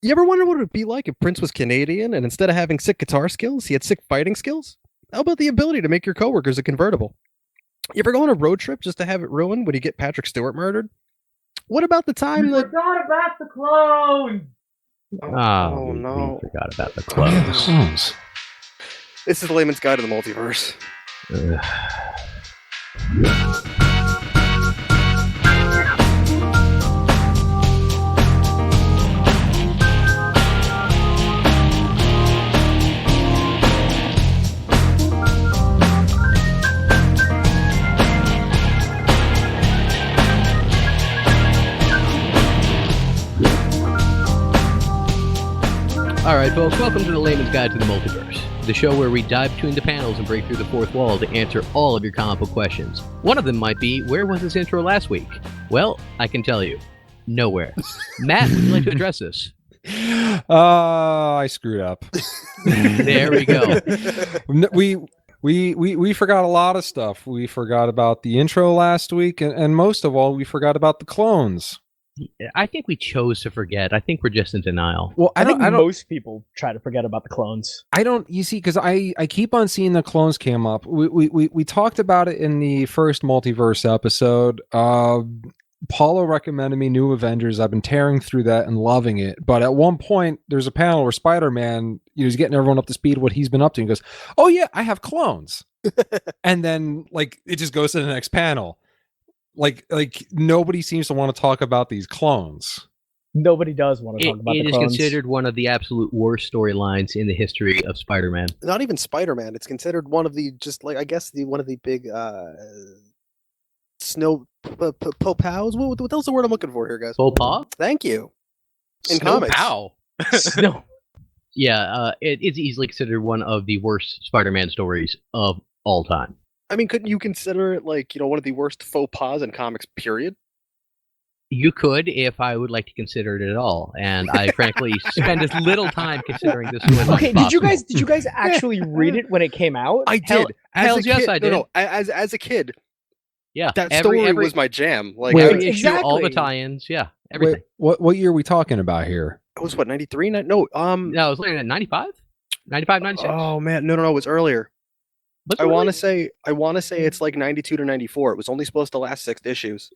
You ever wonder what it would be like if Prince was Canadian and instead of having sick guitar skills, he had sick fighting skills? How about the ability to make your coworkers a convertible? You ever go on a road trip just to have it ruined when you get Patrick Stewart murdered? What about the time that... forgot about the clone! Oh no. We forgot about the Oh, yeah, the clones. clones. This is Layman's Guide to the Multiverse. All right, folks, welcome to the Layman's Guide to the Multiverse, the show where we dive between the panels and break through the fourth wall to answer all of your comic book questions. One of them might be, where was this intro last week? Well, I can tell you, nowhere. Matt, would you like to address this? I screwed up. There we go. We forgot a lot of stuff. We forgot about the intro last week, and most of all, we forgot about the clones. I think we chose to forget. I think we're just in denial. Well, I think most people try to forget about the clones. I don't. You see, because I keep on seeing the clones came up. We talked about it in the first multiverse episode. Paulo recommended me New Avengers. I've been tearing through that and loving it. But at one point, there's a panel where Spider-Man, he's getting everyone up to speed what he's been up to. And he goes, "Oh yeah, I have clones." And then like it just goes to the next panel. Like nobody seems to want to talk about these clones. Nobody does want to talk about the clones. It is considered one of the absolute worst storylines in the history of Spider-Man. Not even Spider-Man. It's considered one of the one of the big snow pows. What else the word I'm looking for here, guys? Faux pas? Thank you. In Snow comics. pow. No. Yeah, it's easily considered one of the worst Spider-Man stories of all time. I mean, couldn't you consider it one of the worst faux pas in comics, period? You could, if I would like to consider it at all, and I frankly spend as little time considering this one. Okay, did you guys actually read it when it came out? I did. Yes, I did. No, as a kid. Yeah, that story was my jam. Like Wait, every issue, all the exactly. tie-ins, yeah, everything. Wait, what year are we talking about here? it was what 93? No, No, it was like 95, 95, 96. Oh man, no, it was earlier. But I want to say it's like 92 to 94. It was only supposed to last 6 issues,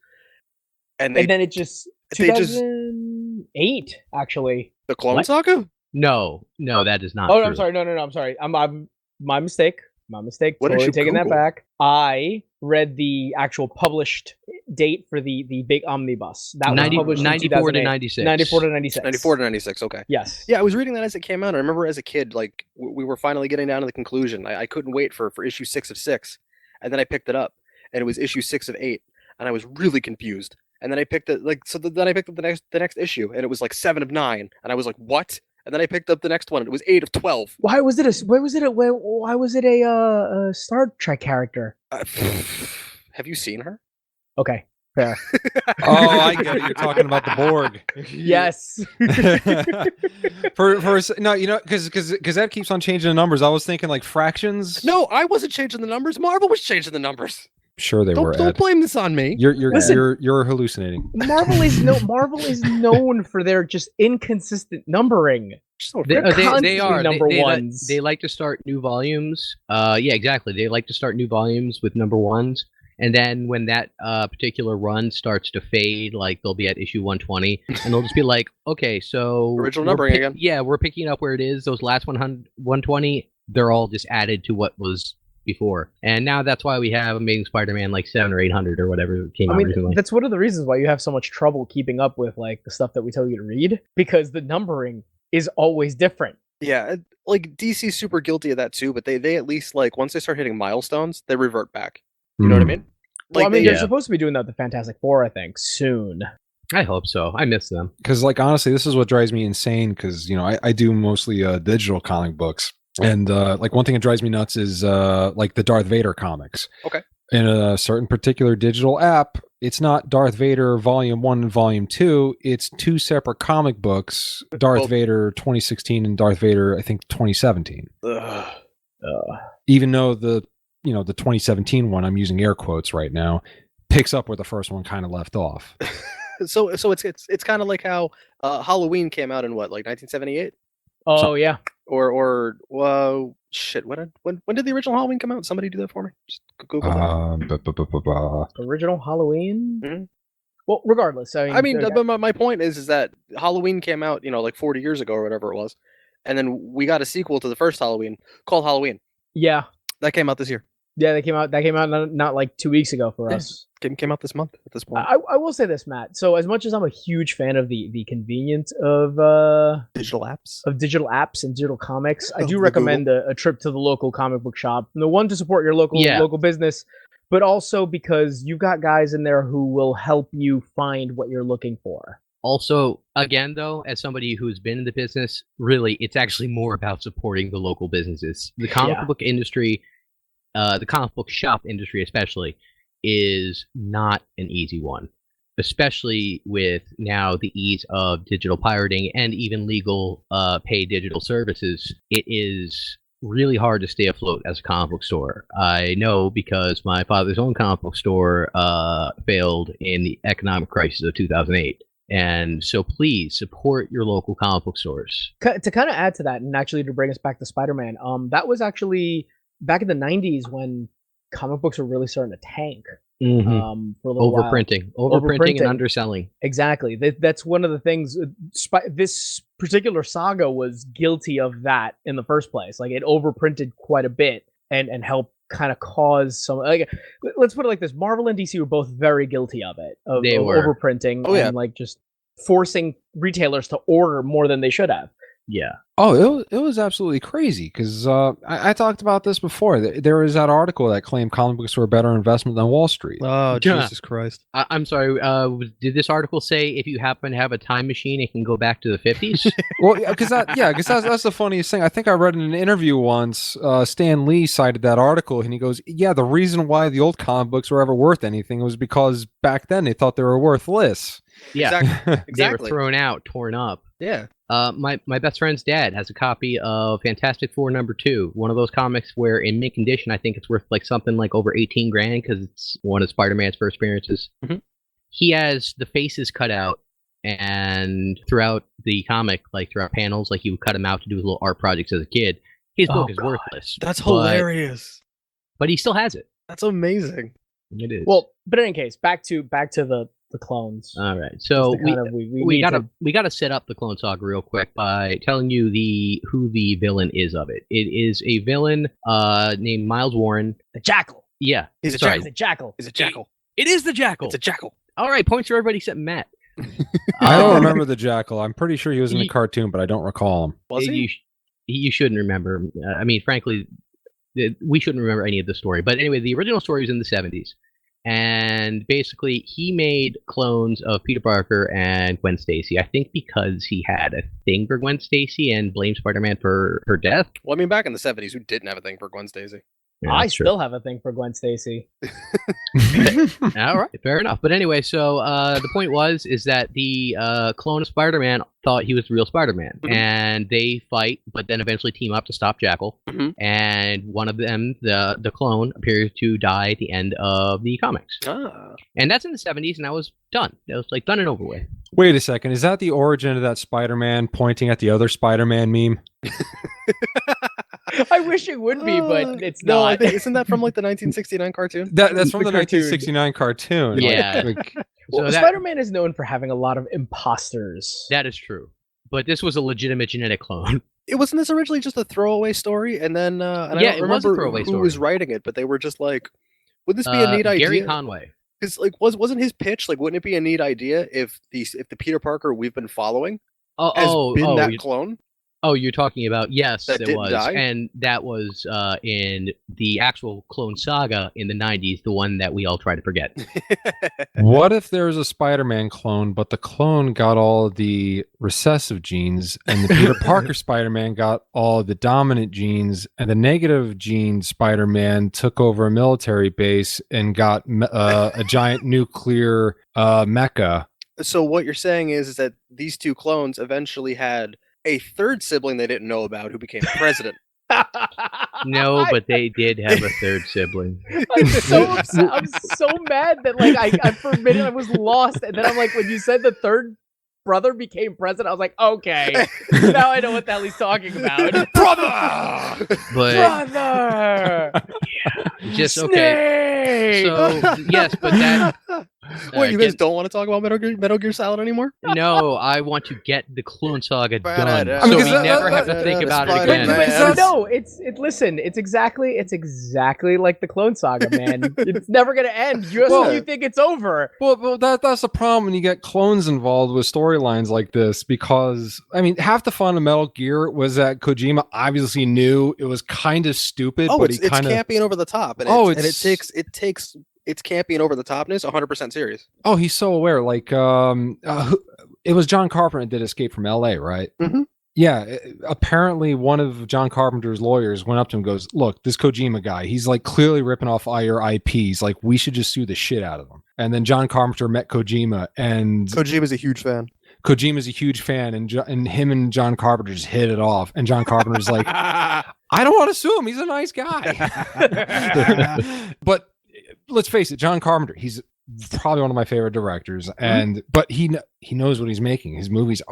and then it just they just 2008 actually. the Clone What? Saga. No, that is not. Oh, true. I'm sorry. No, I'm sorry. I'm my mistake. My mistake. What did Totally you taking that Google? back. I read the actual published date for the big omnibus. That was published in 94 to 2008. 96. 94 to 96. 94 to 96. Okay. Yes. Yeah, I was reading that as it came out. I remember as a kid, like we were finally getting down to the conclusion. I couldn't wait for issue 6 of 6, and then I picked it up, and it was issue 6 of 8, and I was really confused. And then I picked it then I picked up the next issue, and it was like 7 of 9, and I was like, what? And then I picked up the next one, and it was 8 of 12. Why was it a Star Trek character? Have you seen her? Okay. Fair. Oh, I get it. You're talking about the Borg. Yes. Because that keeps on changing the numbers. I was thinking like fractions. No, I wasn't changing the numbers. Marvel was changing the numbers. Sure they were. Don't Ed. blame this on me. You're hallucinating. Marvel is known for their just inconsistent numbering. They are number ones. ones. They like to start new volumes. Yeah, exactly. They like to start new volumes with number ones, and then when that particular run starts to fade, like they'll be at issue 120, and they'll just be like, okay, so Original numbering again. Yeah, we're picking up where it is. Those last 120, they're all just added to what was before, and now that's why we have Amazing Spider-Man like 700 or 800 or whatever came out recently. That's one of the reasons why you have so much trouble keeping up with like the stuff that we tell you to read, because the numbering is always different. Yeah, like DC's super guilty of that too, but they at least like once they start hitting milestones, they revert back. You know what I mean? Well, Like they're supposed to be doing that with the Fantastic Four, I think, soon. I hope so. I miss them. Because like honestly, this is what drives me insane. Because I do mostly digital comic books, and like one thing that drives me nuts is like the Darth Vader comics. Okay. In a certain particular digital app, it's not Darth Vader Volume 1 and Volume 2. It's 2 separate comic books, Darth Vader 2016 and Darth Vader, I think, 2017. Even though the 2017 one, I'm using air quotes right now, picks up where the first one kind of left off. So it's kind of like how Halloween came out in what, like 1978, Oh yeah, or shit. When did the original Halloween come out? Somebody do that for me. Just Google that. original Halloween. Mhm. Well, regardless, I mean, okay. but my point is that Halloween came out, like 40 years ago or whatever it was, and then we got a sequel to the first Halloween called Halloween. Yeah, That came out this year. yeah, that came out. That came out not like 2 weeks ago for Yeah. us. Came out this month at this point. I will say this, Matt. So as much as I'm a huge fan of the convenience of Digital apps. digital apps and digital comics, I Of do the recommend a trip to the local comic book shop. The one to support your local business, but also because you've got guys in there who will help you find what you're looking for. Also, again, though, as somebody who's been in the business, really, it's actually more about supporting the local businesses. The comic book industry, the comic book shop industry especially, is not an easy one, especially with now the ease of digital pirating and even legal paid digital services. It is really hard to stay afloat as a comic book store. I know because my father's own comic book store failed in the economic crisis of 2008. And so please support your local comic book stores. To kind of add to that, and actually to bring us back to Spider-Man, that was actually back in the 90s when comic books were really starting to tank. For a little overprinting and underselling. Exactly. That's one of the things. This particular saga was guilty of that in the first place. Like, it overprinted quite a bit and helped kind of cause some. Like, let's put it like this: Marvel and DC were both very guilty of it. They were overprinting and like just forcing retailers to order more than they should have. Yeah. Oh, it was absolutely crazy because I talked about this before. There was that article that claimed comic books were a better investment than Wall Street. Oh, Jesus Christ. I'm sorry. Did this article say if you happen to have a time machine, it can go back to the 50s? Well, because that's the funniest thing. I think I read in an interview once, Stan Lee cited that article, and he goes, yeah, the reason why the old comic books were ever worth anything was because back then they thought they were worthless. Yeah. Exactly. They were thrown out, torn up. Yeah. My best friend's dad has a copy of Fantastic Four #2, one of those comics where in mint condition I think it's worth like something like over 18 grand because it's one of Spider-Man's first appearances. Mm-hmm. He has the faces cut out, and throughout the comic, like throughout panels, like he would cut them out to do his little art projects as a kid. His book is worthless. That's hilarious. But he still has it. That's amazing. It is. Well, but in any case, back to the clones. All right, so we Mm-hmm. gotta set up the Clone Saga real quick by telling you who the villain is of it. It is a villain named Miles Warren. The Jackal. Yeah, He's a Sorry, jackal. the Jackal. He's a jackal. It is the Jackal. It's a jackal. All right, points for everybody except Matt. I don't remember the Jackal. I'm pretty sure he was in the cartoon, but I don't recall him. Was he? You shouldn't remember. I mean, frankly, we shouldn't remember any of the story. But anyway, the original story was in the 70s. And basically, he made clones of Peter Parker and Gwen Stacy. I think because he had a thing for Gwen Stacy and blamed Spider-Man for her death. Well, I mean, back in the 70s, who didn't have a thing for Gwen Stacy? Yeah, I still have a thing for Gwen Stacy. All right, fair enough. But anyway, so the point is that the clone of Spider-Man thought he was the real Spider-Man, and they fight, but then eventually team up to stop Jackal. And one of them, the clone, appears to die at the end of the comics. And that's in the 70s, and that was done. That was like done and over with. Wait a second. Is that the origin of that Spider-Man pointing at the other Spider-Man meme? I wish it would be, but it's no, not. I think, isn't that from like the 1969 cartoon? That's from the cartoon. 1969 cartoon. Yeah. Well, Spider-Man is known for having a lot of imposters. That is true. But this was a legitimate genetic clone. It wasn't this originally just a throwaway story, and then I don't remember who was writing it, but they were just like, "Would this be a neat idea?" Gary Conway. Because like, wasn't his pitch like, wouldn't it be a neat idea if the Peter Parker we've been following has been that clone? Oh, you're talking about, yes, that it was. Die? And that was in the actual Clone Saga in the 90s, the one that we all try to forget. What if there was a Spider-Man clone, but the clone got all of the recessive genes, and the Peter Parker Spider-Man got all of the dominant genes, and the negative gene Spider-Man took over a military base and got a giant nuclear mecha? So what you're saying is that these two clones eventually had a third sibling they didn't know about who became president. No, but they did have a third sibling. I'm so upset. I'm so mad that like I for a minute I was lost, and then I'm like, when you said the third brother became president, I was like, okay, now I know what the hell he's talking about. Brother! But Brother! just okay. So yes, but that. Wait, you guys don't want to talk about Metal Gear Solid anymore? No, I want to get the Clone Saga done, I so mean, we 'cause never have to think about it again. Spider-Man. No, listen, it's exactly like the Clone Saga, man. It's never gonna end. Just when you think it's over. Well, that's the problem when you get clones involved with storylines like this, because I mean, half the fun of Metal Gear was that Kojima obviously knew it was kind of stupid, Oh, but it's he kind of campy and over the top, and it takes it's campy and over the topness 100% serious. oh, he's so aware. Like, it was John Carpenter that did Escape from L.A., right? Mhm. Yeah. Apparently, one of John Carpenter's lawyers went up to him and goes, "Look, this Kojima guy, he's like clearly ripping off all your IPs. Like, we should just sue the shit out of him." And then John Carpenter met Kojima, and Kojima's a huge fan. Kojima's a huge fan, and him and John Carpenter just hit it off. And John Carpenter's like, "I don't want to sue him. He's a nice guy." But let's face it, John Carpenter, he's probably one of my favorite directors, but he knows what he's making. His movies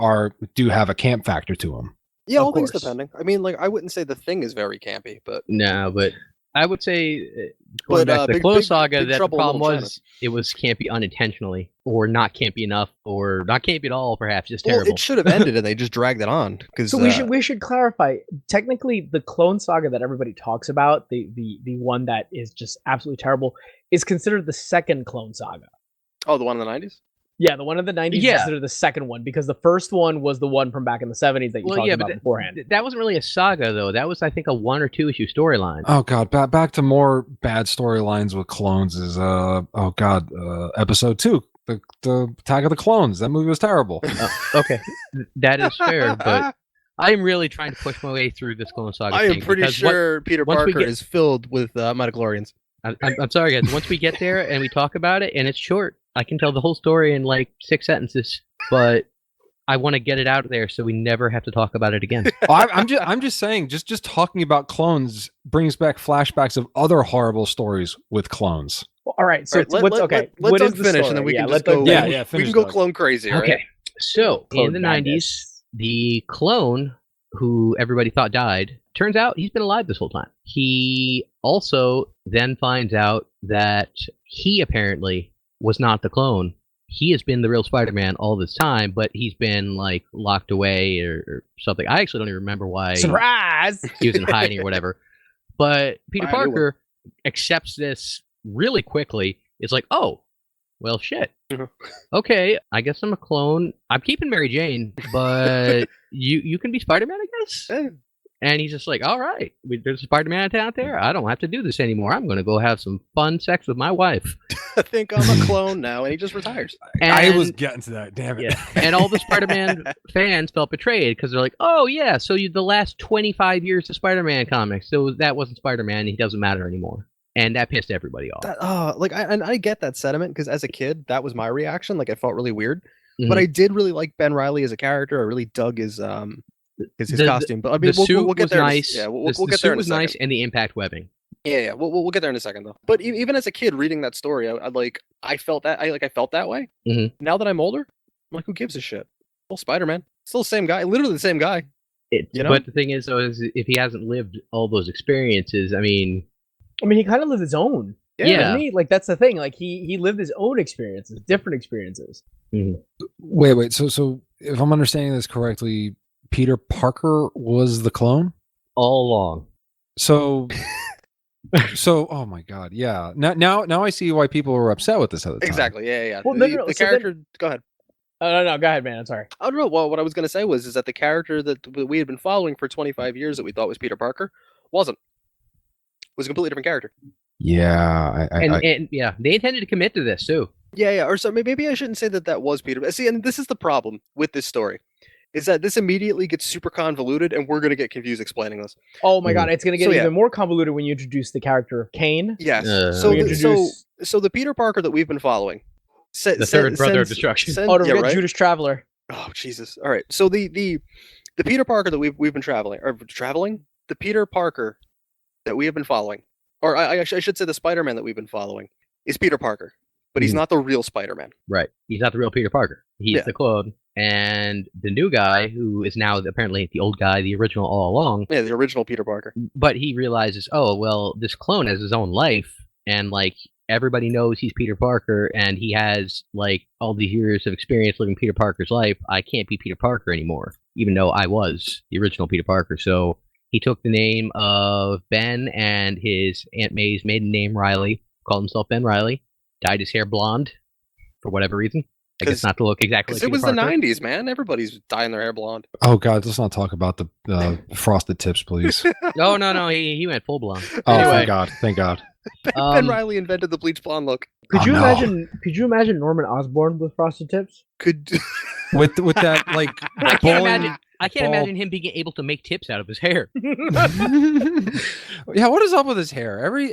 do have a camp factor to them. Yeah, Of all things course. depending. I mean, like, I wouldn't say The Thing is very campy, but No, but I would say going back to the Clone Saga, that the problem was it was campy unintentionally, or not campy enough, or not campy at all. Perhaps just terrible. it should have ended, and they just dragged it on. Because So we should clarify. Technically, the Clone Saga that everybody talks about, the one that is just absolutely terrible, is considered the second Clone Saga. Oh, the one in the 90s. Yeah, the one in the 90s is considered the second one, because the first one was the one from back in the 70s that you talked about beforehand. That wasn't really a saga, though. That was, I think, a 1 or 2 issue storyline. Oh god, back to more bad storylines with clones is episode 2, the Attack of the Clones. That movie was terrible. Okay, that is fair, but I'm really trying to push my way through this Clone Saga. I am thing, pretty because sure Peter once we Parker get- is filled with midichlorians. I'm sorry, guys. Once we get there and we talk about it, and it's short, I can tell the whole story in like 6 sentences. But I want to get it out there so we never have to talk about it again. I'm just saying, just talking about clones brings back flashbacks of other horrible stories with clones. Well, all right, so All right, what's let what is Doug the finish, story? and then we can let just go. Doug Yeah, finish. yeah. We Finish, can go Doug. clone crazy. All right? Okay, so Clone in the madness. 90s, the clone who everybody thought died, turns out he's been alive this whole time. He also then finds out that he apparently was not the clone. He has been the real Spider-Man all this time, but he's been like locked away or something. I actually don't even remember why Surprise! he was in hiding or whatever. But Peter I knew Parker accepts this really quickly. It's like, oh, well, shit. Mhm. Okay, I guess I'm a clone. I'm keeping Mary Jane, but you can be Spider-Man, I guess? Eh, And he's just like, all right, there's a Spider-Man out there. I don't have to do this anymore. I'm going to go have some fun sex with my wife. I think I'm a clone now, and he just retires. And, I was getting to that. Damn it. yeah, and all the Spider-Man fans felt betrayed because they're like, oh, yeah, so the last 25 years of Spider-Man comics, so that wasn't Spider-Man. He doesn't matter anymore. And that pissed everybody off. I get that sentiment, because as a kid, that was my reaction. Like, I felt really weird, Mhm. but I did really like Ben Reilly as a character. I really dug his The- costume. But I mean, The suit we'll get was there. nice. Yeah, we'll The get there suit in a was second. nice, and the impact webbing. Yeah. We'll get there in a second though. But even as a kid reading that story, I felt that I felt that way. Mhm. Now that I'm older, I'm like, who gives a shit? Still Spider-Man, still the same guy, literally the same guy. You know? But the thing is, though, is if he hasn't lived all those experiences, I mean, he kind of lived his own. Yeah. Didn't he? Like, that's the thing. Like, he lived his own experiences, different experiences. Wait. So if I'm understanding this correctly, Peter Parker was the clone? all along. So oh my god, yeah. Now I see why people were upset with this at the time. Exactly. Yeah. Well, the no, the so then- character. Go ahead. Oh, no, go ahead, man. I'm sorry. I don't know. Well, what I was going to say is that the character that we had been following for 25 years that we thought was Peter Parker wasn't. Was a completely different character. Yeah, And yeah, they intended to commit to this too. Yeah. Or so maybe I shouldn't say that was Peter. See, and this is the problem with this story, is that this immediately gets super convoluted, and we're going to get confused explaining this. Oh my god, it's gonna get So, yeah. even more convoluted when you introduce the character of Kane. Yes. So We introduce So the Peter Parker that we've been following, The third brother of destruction. don't forget Judas Traveler. Oh Jesus! All right. So the Peter Parker that we've been traveling, the Peter Parker that we have been following, or I should say the Spider-Man that we've been following, is Peter Parker, but he's Mhm. not the real Spider-Man. Right. He's not the real Peter Parker. He's Yeah. the clone. And the new guy, who is now apparently the old guy, the original all along, Yeah, the original Peter Parker. but he realizes, oh, well, this clone has his own life, and, like, everybody knows he's Peter Parker, and he has, like, all these years of experience living Peter Parker's life. I can't be Peter Parker anymore, even though I was the original Peter Parker. So he took the name of Ben and his Aunt May's maiden name, Riley, called himself Ben Riley, dyed his hair blonde for whatever reason. I guess not to look exactly like Because it was Peter the Parker. 90s, man. Everybody's dyeing their hair blonde. Oh God, let's not talk about the frosted tips, please. No, he went full blonde. Oh, Anyway, thank God. Ben Riley invented the bleach blonde look. Could Oh, you no. imagine? Could you imagine Norman Osborn with frosted tips? Could With that like I can't bowling- imagine. I can't ball- imagine him being able to make tips out of his hair. Yeah, what is up with his hair? Every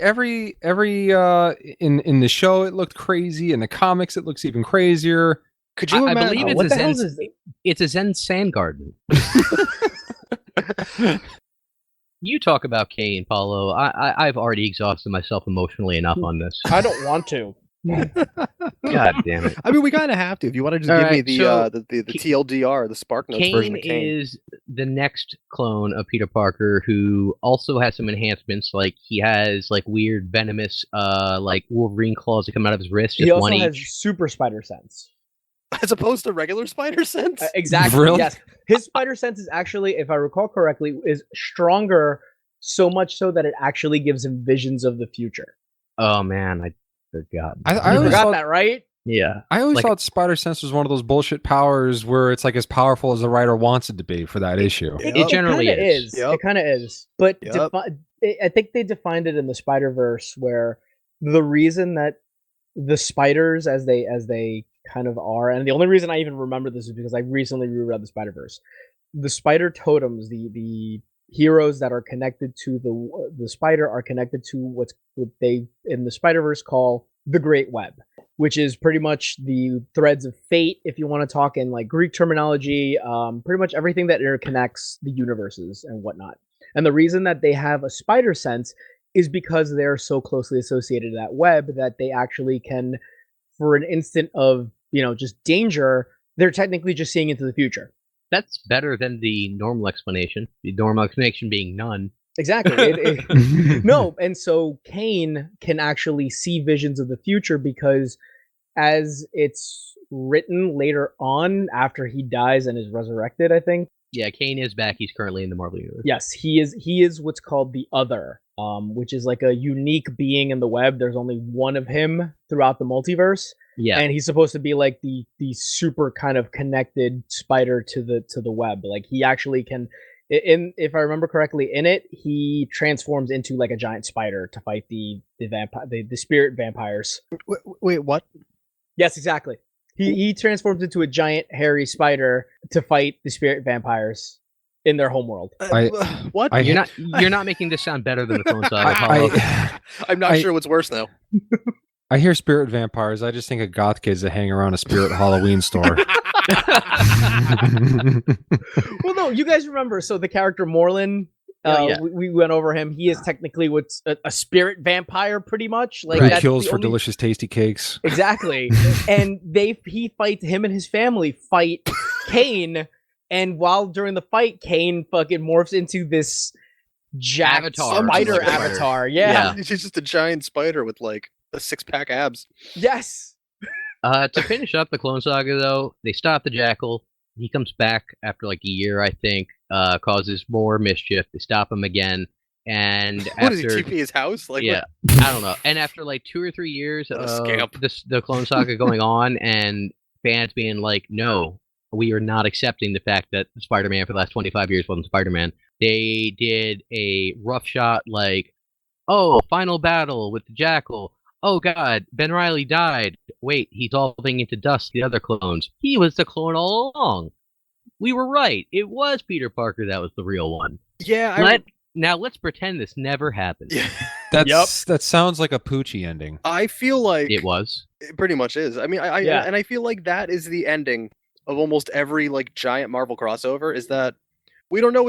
in the show it looked crazy. In the comics it looks even crazier. could you I imagine? believe it's what a the hell Zen. is this? It's a Zen sand garden. You talk about Kane, Paulo. I've already exhausted myself emotionally enough on this. I don't want to. God damn it. I mean, we kind of have to. If you want to just All give me right, the so the TLDR, the Spark Notes version Kane of Kane. is the next clone of Peter Parker who also has some enhancements. Like he has like weird venomous like Wolverine claws that come out of his wrist. He Just also one has each. super spider sense. As opposed to regular spider sense. Exactly. Really? Yes. His spider sense is actually, if I recall correctly, is stronger. So much so that it actually gives him visions of the future. Oh man, I forgot. I You always forgot thought that, right? Yeah. I always Like- thought Spider Sense was one of those bullshit powers where it's like as powerful as the writer wants it to be for that issue. Yep. It generally kinda is. Yep. It kind of is. But Yep. I think they defined it in the Spider-Verse where the reason that the spiders as they kind of are, and the only reason I even remember this is because I recently reread the Spider-Verse. The spider totems, the heroes that are connected to the spider are connected to what they in the Spider-Verse call the Great Web, which is pretty much the threads of fate, if you want to talk in like Greek terminology, pretty much everything that interconnects the universes and whatnot. And the reason that they have a spider sense is because they're so closely associated to that web that they actually can, for an instant of, just danger, they're technically just seeing into the future. That's better than the normal explanation. The normal explanation being none. Exactly. No, and so Kane can actually see visions of the future because as it's written later on after he dies and is resurrected, I think. Yeah, Kane is back. He's currently in the Marvel Universe. Yes, he is what's called the Other, which is like a unique being in the web. There's only one of him throughout the multiverse. Yeah. And he's supposed to be like the super kind of connected spider to the web. Like he actually can, if I remember correctly, in it he transforms into like a giant spider to fight the spirit vampires. Wait, what? Yes, exactly. He transforms into a giant hairy spider to fight the spirit vampires in their homeworld. What? You're not making this sound better than the Clone Saga. Paulo. I'm not sure what's worse now. I hear spirit vampires. I just think of goth kids that hang around a spirit Halloween store. Well, no, you guys remember. So the character Morlin, Yeah. we went over him. He is technically what's a spirit vampire, pretty much. Like Who that's kills the for only- delicious, tasty cakes. Exactly. And him and his family fight Kane, and while during the fight, Kane fucking morphs into this jacked Avatar. spider Like a spider. avatar. Yeah. He's just a giant spider with like a 6-pack abs. Yes. To finish up the Clone Saga, though, they stop the Jackal. He comes back after like a year, I think, causes more mischief. They stop him again. And What is after he, TP his house? Like, yeah, I don't know. And after like 2 or 3 years What a of scamp. the Clone Saga going on, and fans being like, "No, we are not accepting the fact that Spider-Man for the last 25 years wasn't Spider-Man." They did a rough shot, like, "Oh, final battle with the Jackal. Oh God, Ben Reilly died. Wait, he's dissolving into dust. The other clones. He was the clone all along. We were right. It was Peter Parker that was the real one. yeah, Now let's pretend this never happened." yeah. That sounds like a Poochie ending. I feel like It was. it pretty much is. I mean, Yeah. and I feel like that is the ending of almost every like giant Marvel crossover. Is that we don't know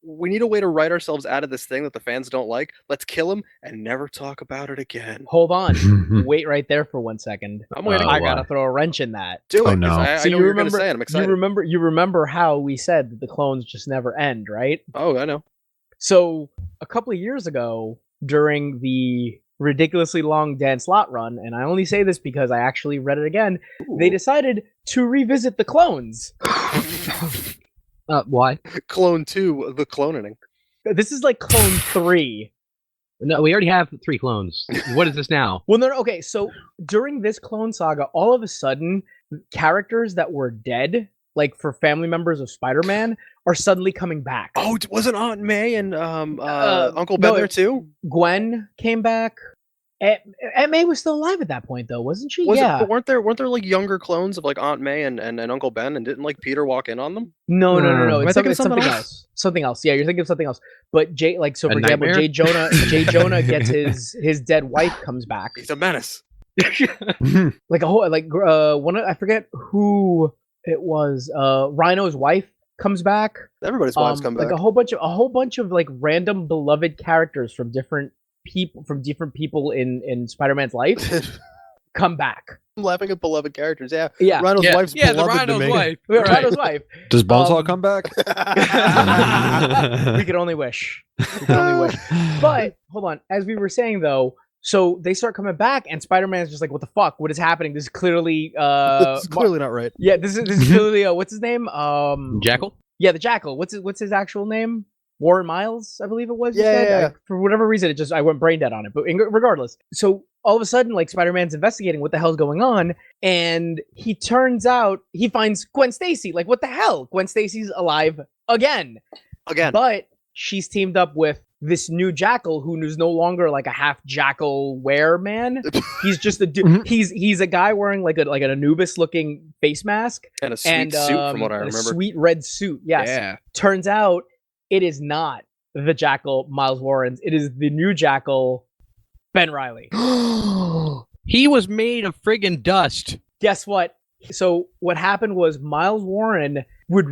we need a way to write ourselves out of this thing that the fans don't like. Let's kill him and never talk about it again. Hold on. Wait right there for 1 second. I'm waiting. I gotta throw a wrench in that. Do it. Oh, no. I So know you what you're going to remember- say, and I'm excited. You remember how we said that the clones just never end, right? Oh, I know. So a couple of years ago, during the ridiculously long Dan Slott run, and I only say this because I actually read it again, they decided to revisit the clones. Why? Clone 2, the cloning. This is like Clone 3. No, we already have 3 clones. What is this now? Well, no, okay, so during this clone saga, all of a sudden, characters that were dead, like for family members of Spider-Man, are suddenly coming back. Oh, wasn't Aunt May and Uncle Ben no, there too? Gwen came back. Aunt May was still alive at that point, though, wasn't she? Was yeah. it, but weren't there like younger clones of like Aunt May and Uncle Ben, and didn't like Peter walk in on them? No. Am I It's thinking something, of something else. Something else. Yeah, you're thinking of something else. But Jay, like, so A for example, nightmare? Jay Jonah gets his dead wife comes back. He's a menace. Like a whole one. I forget who it was. Rhino's wife comes back. Everybody's wives come back. Like a whole bunch of like random beloved characters from different people in Spider-Man's life come back. I'm laughing at beloved characters. Yeah. Yeah. Rhino's wife's the beloved to Rhino's me. wife. Yeah, Right. Rhino's wife. Does Bonesaw come back? We could only wish. But hold on. As we were saying though, so they start coming back, and Spider-Man's just like, "What the fuck? What is happening? This is clearly It's clearly not right. yeah. This is clearly what's his name? Jackal? Yeah, the Jackal. What's his actual name? Warren Miles, I believe it was. you Yeah, said? yeah. For whatever reason, I went brain dead on it. But regardless, so all of a sudden, like Spider-Man's investigating what the hell's going on, and he turns out he finds Gwen Stacy. Like, what the hell? Gwen Stacy's alive again. But she's teamed up with this new Jackal who is no longer like a half Jackal man. He's just a dude. He's a guy wearing like an Anubis looking face mask And a sweet suit, from what I and remember. a sweet red suit. Yes. Yeah. Turns out it is not the Jackal Miles Warren's. It is the new Jackal Ben Reilly. He was made of friggin' dust. Guess what? So what happened was Miles Warren would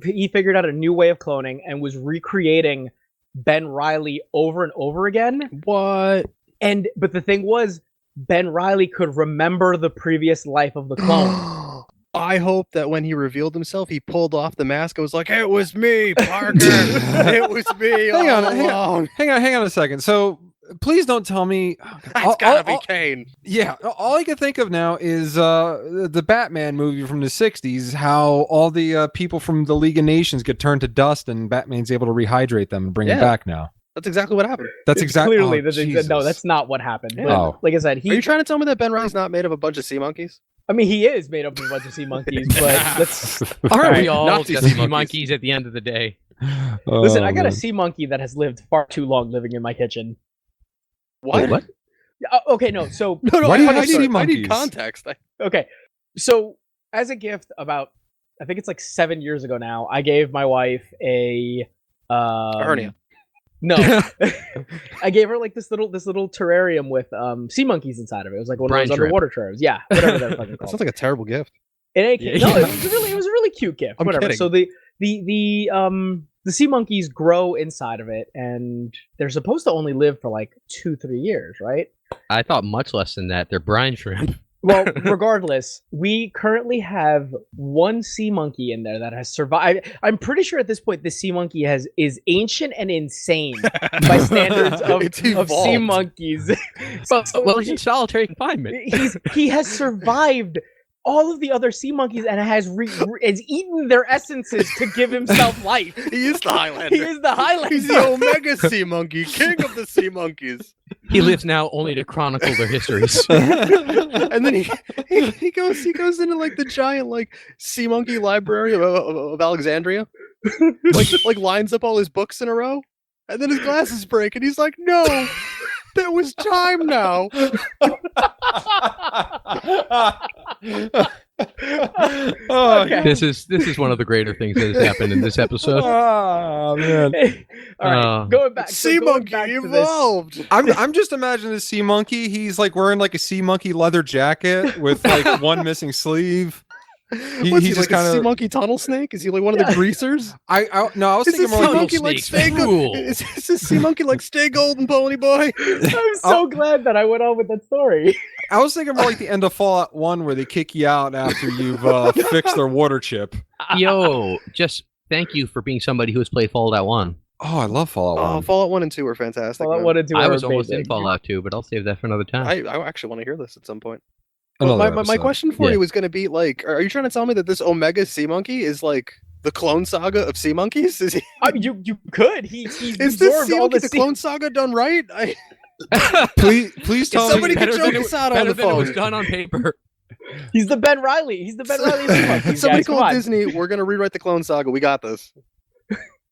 he figured out a new way of cloning and was recreating Ben Reilly over and over again. What? But the thing was, Ben Reilly could remember the previous life of the clone. I hope that when he revealed himself, he pulled off the mask and was like, "It was me, Parker. It was me all along. Hang on a second. So please don't tell me. That's gotta be Kane." Yeah, all I can think of now is the Batman movie from the 60s, how all the people from the League of Nations get turned to dust and Batman's able to rehydrate them and bring them back now. That's exactly what happened. That's exactly Clearly, Jesus. no, that's not what happened. Yeah. But, Oh. like I said, Are you trying to tell me that Ben Reilly's not made of a bunch of sea monkeys? I mean, he is made up of a bunch of sea monkeys, but that's... Aren't we Alright, all Nazi just sea sea monkeys. monkeys at the end of the day? Listen, I got a man. sea monkey that has lived far too long living in my kitchen. What? What? Okay, no, so... No, Why do you have I sea need monkeys? context. Okay, so as a gift about, I think it's like 7 years ago now, I gave my wife a hernia. No, I gave her like this little terrarium with sea monkeys inside of it. It was like one Brine of those shrimp. underwater terrariums. Yeah, whatever they're fucking That called. sounds like a terrible gift. No, it was a really cute gift. I'm Whatever. kidding. So the sea monkeys grow inside of it, and they're supposed to only live for like 2-3 years, right? I thought much less than that. They're brine shrimp. Well, regardless, we currently have one sea monkey in there that has survived. I'm pretty sure at this point this sea monkey is ancient and insane by standards It's of sea evolved. monkeys. Well, he's in solitary confinement. He has survived all of the other sea monkeys and has eaten their essences to give himself life. He is the Highlander. He is the Highlander. He's the Omega Sea Monkey, king of the sea monkeys. He lives now only to chronicle their histories. And then he goes into like the giant like sea monkey library of Alexandria, like lines up all his books in a row, and then his glasses break, and he's like, "No, there was time now." Okay. This is one of the greater things that has happened in this episode. Oh man, All right, going back. Sea going monkey back to this- evolved. I'm just imagining a sea monkey. He's like wearing like a sea monkey leather jacket with like one missing sleeve. What's he he just like a kinda- sea monkey tunnel snake? Is he like one of the greasers? I was Is thinking this more sea like monkey like stay gold? Is this sea monkey like stay golden, pony boy? I'm so glad that I went on with that story. I was thinking more like the end of Fallout 1 where they kick you out after you've fixed their water chip. Yo, just thank you for being somebody who has played Fallout 1. Oh, I love Fallout 1. Oh, Fallout 1 and 2 were fantastic. Well, I man. wanted to. I was almost in Fallout 2, but I'll save that for another time. I actually want to hear this at some point. Well, Another my episode. question for Yeah. you was going to be like, are you trying to tell me that this Omega Sea Monkey is like the Clone Saga of sea monkeys? Is he? You could. He's Is this absorbed sea all monkey the the Clone Saga done right? Please tell somebody me. could choke us out on the than it was phone. done on paper. He's the Ben Riley. He's the Ben Riley of sea monkeys, Somebody guys. Come call on. Disney. We're going to rewrite the Clone Saga. We got this.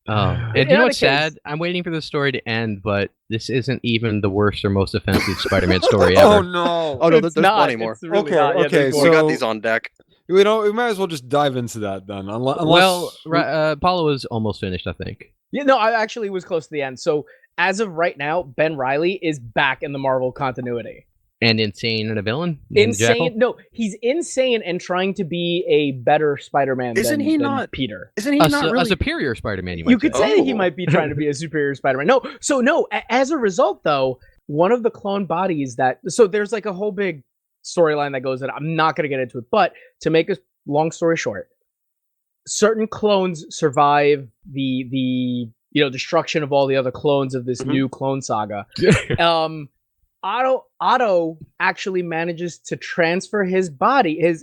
Oh, and In you know any what's case- sad? I'm waiting for the story to end, but this isn't even the worst or most offensive Spider-Man story ever. Oh no. Oh no, It's there's not. plenty more. It's really Okay, not. Yeah, okay, there's We more. got so- these on deck. We might as well just dive into that then. Well, Paulo was almost finished, I think. Yeah, no, I actually was close to the end. So as of right now, Ben Riley is back in the Marvel continuity. And insane and a villain. in Jackal? Insane. No, he's insane and trying to be a better Spider-Man. Isn't than, he than not- Peter? Isn't he A, not su- a really? superior Spider-Man, you might You could say he Oh. might be trying to be a superior Spider-Man. No, so no. As a result, though, one of the clone bodies so there's like a whole big storyline that goes in. I'm not going to get into it, but to make a long story short, certain clones survive the destruction of all the other clones of this Mhm. new clone saga. Otto actually manages to transfer his body, his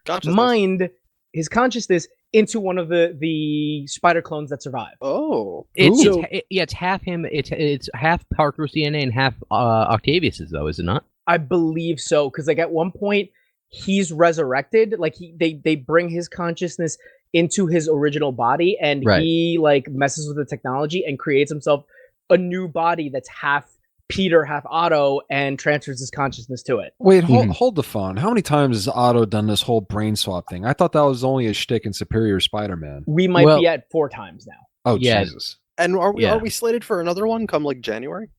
Consciousness. mind, his consciousness into one of the spider clones that survive. Oh, It's half him. It's half Parker's DNA and half Octavius's, though, is it not? I believe so, because like at one point he's resurrected. Like they bring his consciousness into his original body, and Right. he like messes with the technology and creates himself a new body that's half Peter, half Otto, and transfers his consciousness to it. Wait, hold the phone. How many times has Otto done this whole brain swap thing? I thought that was only a shtick in Superior Spider-Man. We might Well- be at 4 times now. Oh, Yeah. Jesus. and are we Yeah. slated for another one come like January?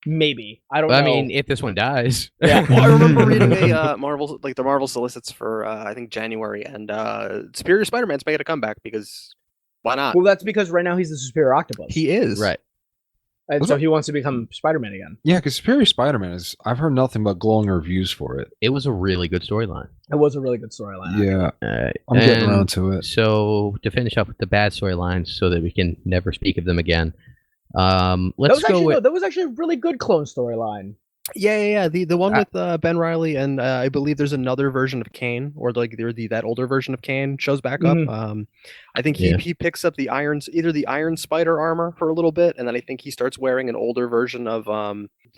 Maybe. I don't I know. mean, if this one dies. Yeah. Well, I remember reading a Marvel, like the Marvel solicits for I think January, and Superior Spider-Man's making a comeback because why not? Well, that's because right now he's the superior octopus. He is Right. And Was so it- he wants to become Spider-Man again. Yeah, because Superior Spider-Man I've heard nothing but glowing reviews for it. It was a really good storyline. It was a really good storyline. Yeah, I'm I'm getting around to it. So to finish up with the bad storylines, so that we can never speak of them again. Let's That was actually a really good clone storyline. Yeah. The one with Ben Riley, and I believe there's another version of Kane, or like that older version of Kane shows back up. I think he picks up either the Iron Spider armor for a little bit, and then I think he starts wearing an older version of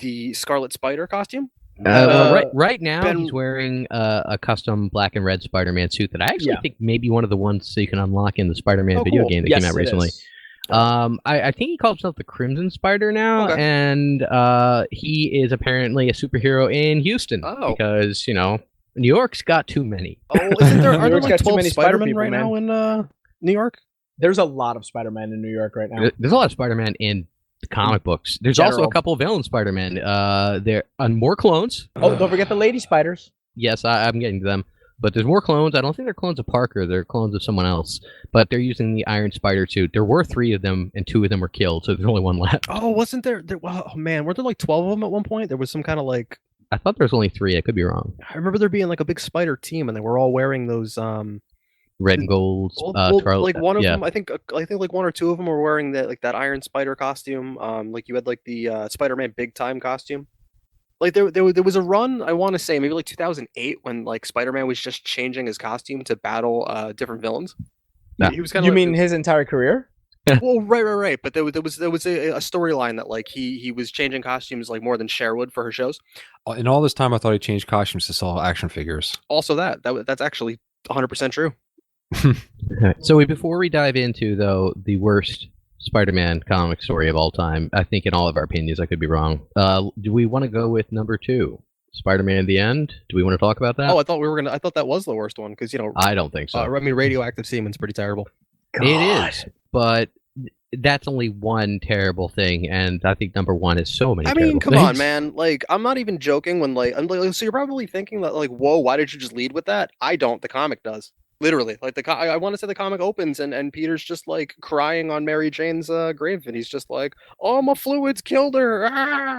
the Scarlet Spider costume. Right now, Ben- he's wearing a custom black and red Spider-Man suit that I actually Yeah. think may be one of the ones that you can unlock in the Spider-Man Oh, video cool. game that Yes, came out it recently. is. I think he calls himself the Crimson Spider now, Okay. and he is apparently a superhero in Houston Oh. because New York's got too many. Oh, isn't there? Are New there York's like got too 12 many spider Spider-Man people, right man. now in New York? There's a lot of Spider-Man in New York right now. There's a lot of Spider-Man in the comic books. There's also a General. couple of villain Spider-Man. There are more clones. Oh, don't forget the Lady Spiders. Yes, I'm getting to them. But there's more clones. I don't think they're clones of Parker. They're clones of someone else. But they're using the Iron Spider suit. There were 3 of them, and 2 of them were killed, so there's only 1 left. Oh, wasn't there? Oh man, weren't there like 12 of them at one point? There was some kind of like I thought there was only 3. I could be wrong. I remember there being like a big spider team, and they were all wearing those Red and gold. like one of yeah. them. I think like 1 or 2 of them were wearing that Iron Spider costume. Like you had like the Spider-Man Big Time costume. Like there was a run, I want to say maybe like 2008, when like Spider-Man was just changing his costume to battle different villains. Yeah. He was kind of You mean his entire career? well, right. But there was a storyline that like he was changing costumes like more than Sherwood for her shows. In all this time, I thought he changed costumes to sell action figures. Also, that's actually 100% true. So before we dive into, though, the worst Spider-Man comic story of all time, I think in all of our opinions, I could be wrong. Do we want to go with number 2, Spider-Man: The End? Do we want to talk about that? Oh, I thought that was the worst one because I don't think so. I mean, Radioactive Semen's pretty terrible. It is, but that's only one terrible thing, and I think number one is so many. I mean, terrible come on, things. man. Like, I'm not even joking when like I'm like, so you're probably thinking that like, whoa, why did you just lead with that? I don't. The comic does. Literally, like I want to say the comic opens and Peter's just like crying on Mary Jane's grave, and he's just like, "Oh, my fluids killed her." Ah!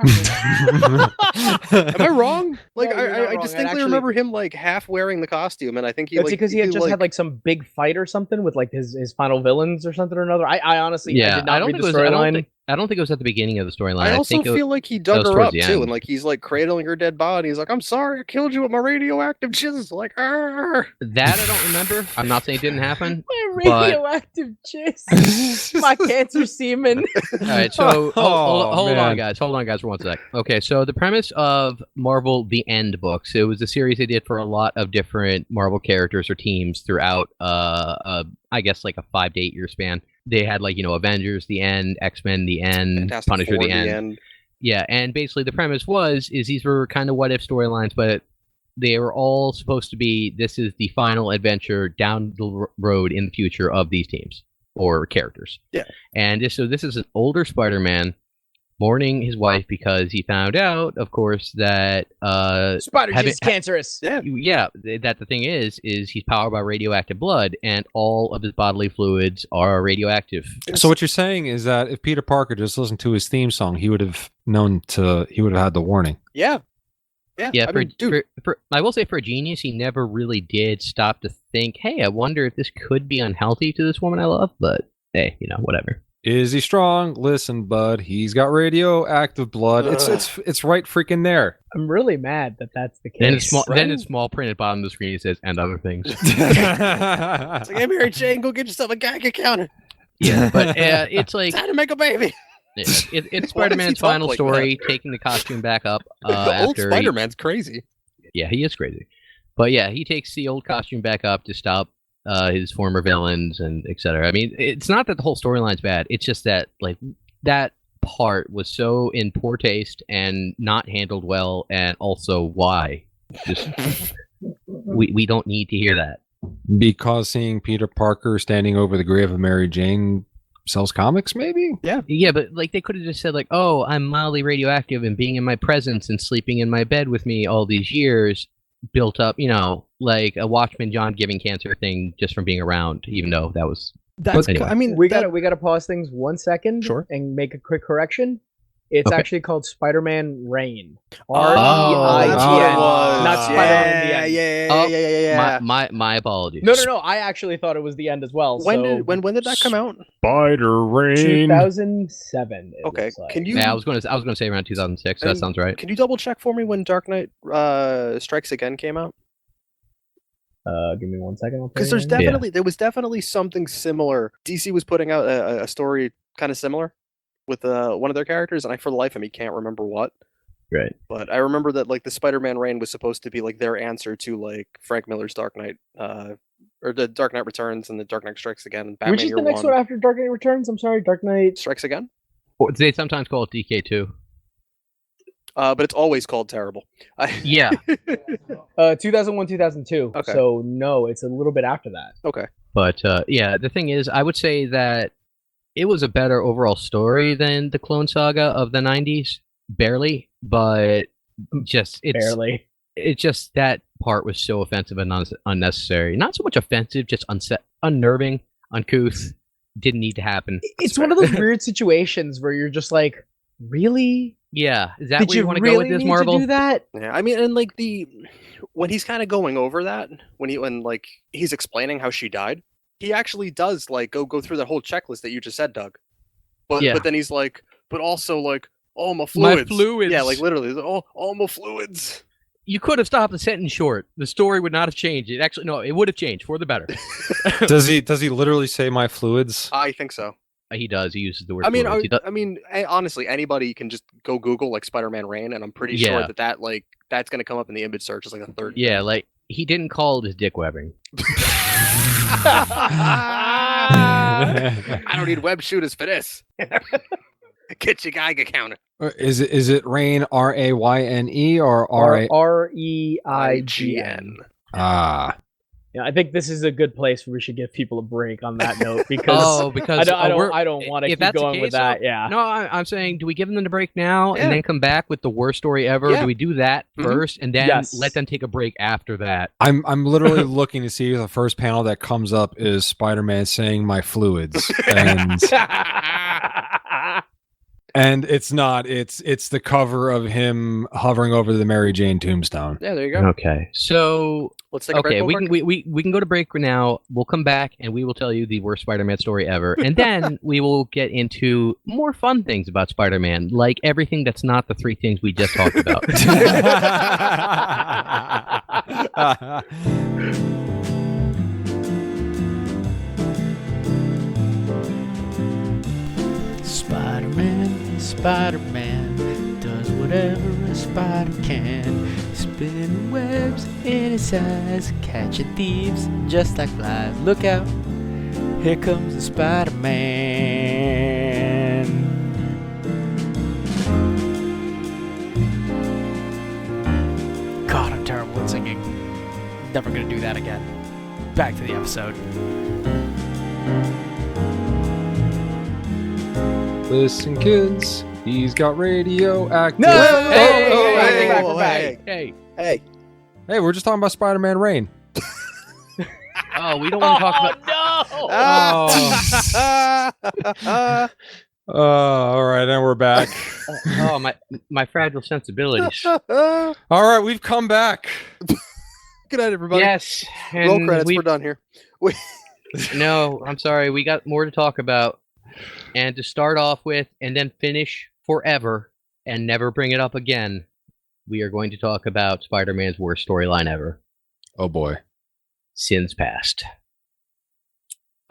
Am I wrong? Like, No, you're not I wrong. And distinctly actually- remember him like half wearing the costume, and I think he It's like because he had just like, had like some big fight or something with like his final villains or something or another. I honestly, Yeah, I did not read the storyline. I don't think it was at the beginning of the storyline. I also think feel like he that dug was her towards up the too, end. and like he's like cradling her dead body. He's like, "I'm sorry, I killed you with my radioactive jizz." Like, "Arr." That I don't remember. I'm not saying it didn't happen. My But- radioactive jizz. My cancer semen. All right, so Oh, hold man. on, guys. Hold on, guys, for 1 sec. Okay, so the premise of Marvel The End books, it was a series they did for a lot of different Marvel characters or teams throughout, I guess, like a 5 to 8 year span. They had, like, Avengers, The End, X-Men, The End, Fantastic Punisher, Four, The End. Yeah, and basically the premise is these were kind of what-if storylines, but they were all supposed to be, this is the final adventure down the road in the future of these teams or characters. Yeah. And this is an older Spider-Man mourning his wife because he found out, of course, that Spider Have jizz it- is cancerous. Yeah. that the thing is he's powered by radioactive blood, and all of his bodily fluids are radioactive. So what you're saying is that if Peter Parker just listened to his theme song, he would have had the warning. Yeah. Yeah, I mean, dude, I will say for a genius, he never really did stop to think, hey, I wonder if this could be unhealthy to this woman I love, but hey, whatever. Is he strong? Listen, bud, he's got radioactive blood. It's right freaking there. I'm really mad that that's the case. Then in small print at the bottom of the screen it says, and other things. it's like, "Hey, Mary Jane, go get yourself a Geiger counter. Yeah, but it's like, Time to make a baby." it's Why does he Spider-Man's talk final like story, taking the costume back up Old after Spider-Man's crazy. Yeah, he is crazy. But yeah, he takes the old costume back up to stop his former villains and etc. I mean, it's not that the whole storyline's bad. It's just that like that part was so in poor taste and not handled well, and also why. Just we don't need to hear that. Because seeing Peter Parker standing over the grave of Mary Jane sells comics, maybe? Yeah, but like they could have just said like, "Oh, I'm mildly radioactive, and being in my presence and sleeping in my bed with me all these years built up, like a Watchman John giving cancer thing just from being around." Even though that was anyway. I mean, we gotta pause things 1 second, Sure. and make a quick correction. It's Okay. actually called Spider-Man Reign. Oh, R-E-I-G-N. that's what it Oh. was. Not Spider-Man the End. Yeah. My apologies. No. I actually thought it was the end as well. When so did that come out? Spider Rain. 2007. it Okay, looks like. can you Yeah, I was gonna say around 2006. So that And- sounds right. can you double check for me when Dark Knight Strikes Again came out? Give me 1 second. Because there was definitely something similar. DC was putting out a story kind of similar with one of their characters, and I for the life of me can't remember what. Right. But I remember that like the Spider-Man Reign was supposed to be like their answer to like Frank Miller's Dark Knight, or the Dark Knight Returns and the Dark Knight Strikes Again and Batman Which is Year the next one after Dark Knight Returns? I'm sorry, Dark Knight. Strikes Again. Or they sometimes call it DK2. But it's always called terrible. Yeah. 2001, 2002. Okay. So no, it's a little bit after that. Okay. But yeah, the thing is, I would say that it was a better overall story than the Clone Saga of the 90s. Barely, but Barely. It's just that part was so offensive and unnecessary. Not so much offensive, just unnerving, uncouth. Didn't need to happen. It's one of those weird situations where you're just like, really? Yeah, is that Did where you you want to really go with this, need Marvel? to do that? Yeah, I mean, and like when he's kind of going over that, when like he's explaining how she died, he actually does like go through that whole checklist that you just said, Doug. But Yeah. but then he's like, but also like, all my fluids. My fluids. Yeah, like literally, all my fluids. You could have stopped the sentence short. The story would not have changed. It actually, no, it would have changed for the better. Does he literally say my fluids? I think so. He does. He uses the word. I mean, fluids. He does- honestly, anybody can just go Google like Spider-Man Reign, and I'm pretty sure Yeah. that like that's gonna come up in the image search as like a third. yeah, like he didn't call it his dick webbing. I don't need web shooters for this. Get your Geiger counter. Is it Rain RAYNE or RA? R-E-I-G-N. Ah, Yeah, I think this is a good place where we should give people a break on that note because because I don't want to if keep that's the going with case, that. Yeah. No, I'm saying, do we give them the break now Yeah. and then come back with the worst story ever? Yeah. Do we do that first and then Yes. let them take a break after that? I'm literally looking to see if the first panel that comes up is Spider-Man saying my fluids, and it's not. It's the cover of him hovering over the Mary Jane tombstone. Yeah, there you go. Okay, so Let's take a break. okay, real quick. we can go to break now. We'll come back and we will tell you the worst Spider-Man story ever, and then we will get into more fun things about Spider-Man, like everything that's not the three things we just talked about. Spider-Man, Spider-Man does whatever a spider can. Spinning webs in his eyes, catching thieves just like flies. Look out, here comes the Spider-Man. God, I'm terrible at singing. Never gonna do that again. Back to the episode. Listen, kids, he's got radioactive. No! Hey, we're back. Hey, Hey, Hey, we're just talking about Spider-Man Rain. oh, we don't want to talk about. No! All right, and we're back. Oh, my fragile sensibilities. All right, we've come back. good night, everybody. Yes, Roll and credits. We're done here. No, I'm sorry. We got more to talk about. And to start off with and then finish forever and never bring it up again, we are going to talk about Spider-Man's worst storyline ever. Oh boy. Sins Past.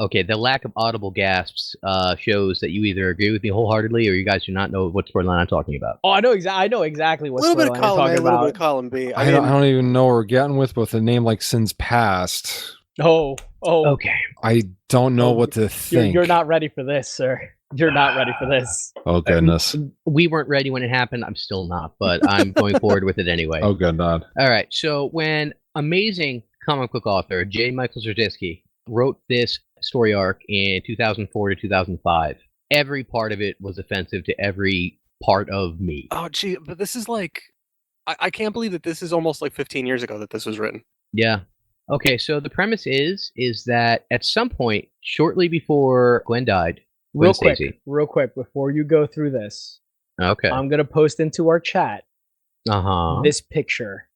Okay, the lack of audible gasps shows that you either agree with me wholeheartedly or you guys do not know what storyline I'm talking about. Oh, I know exactly A what little bit of storyline you're column A, a talking little bit about. of column B. I don't even know what we're getting with a name like Sins Past. Oh. Okay. I don't know what to think. You're not ready for this, sir. You're not ready for this. Oh goodness. We weren't ready when it happened. I'm still not, but I'm going forward with it anyway. Oh good God. All right. So when amazing comic book author J. Michael Straczynski wrote this story arc in 2004 to 2005, every part of it was offensive to every part of me. Oh, gee, but this is like, I can't believe that this is almost like 15 years ago that this was written. Yeah. Okay. So the premise is that at some point, shortly before Gwen died, Real Stacy. quick, before you go through this, Okay. I'm gonna post into our chat this picture,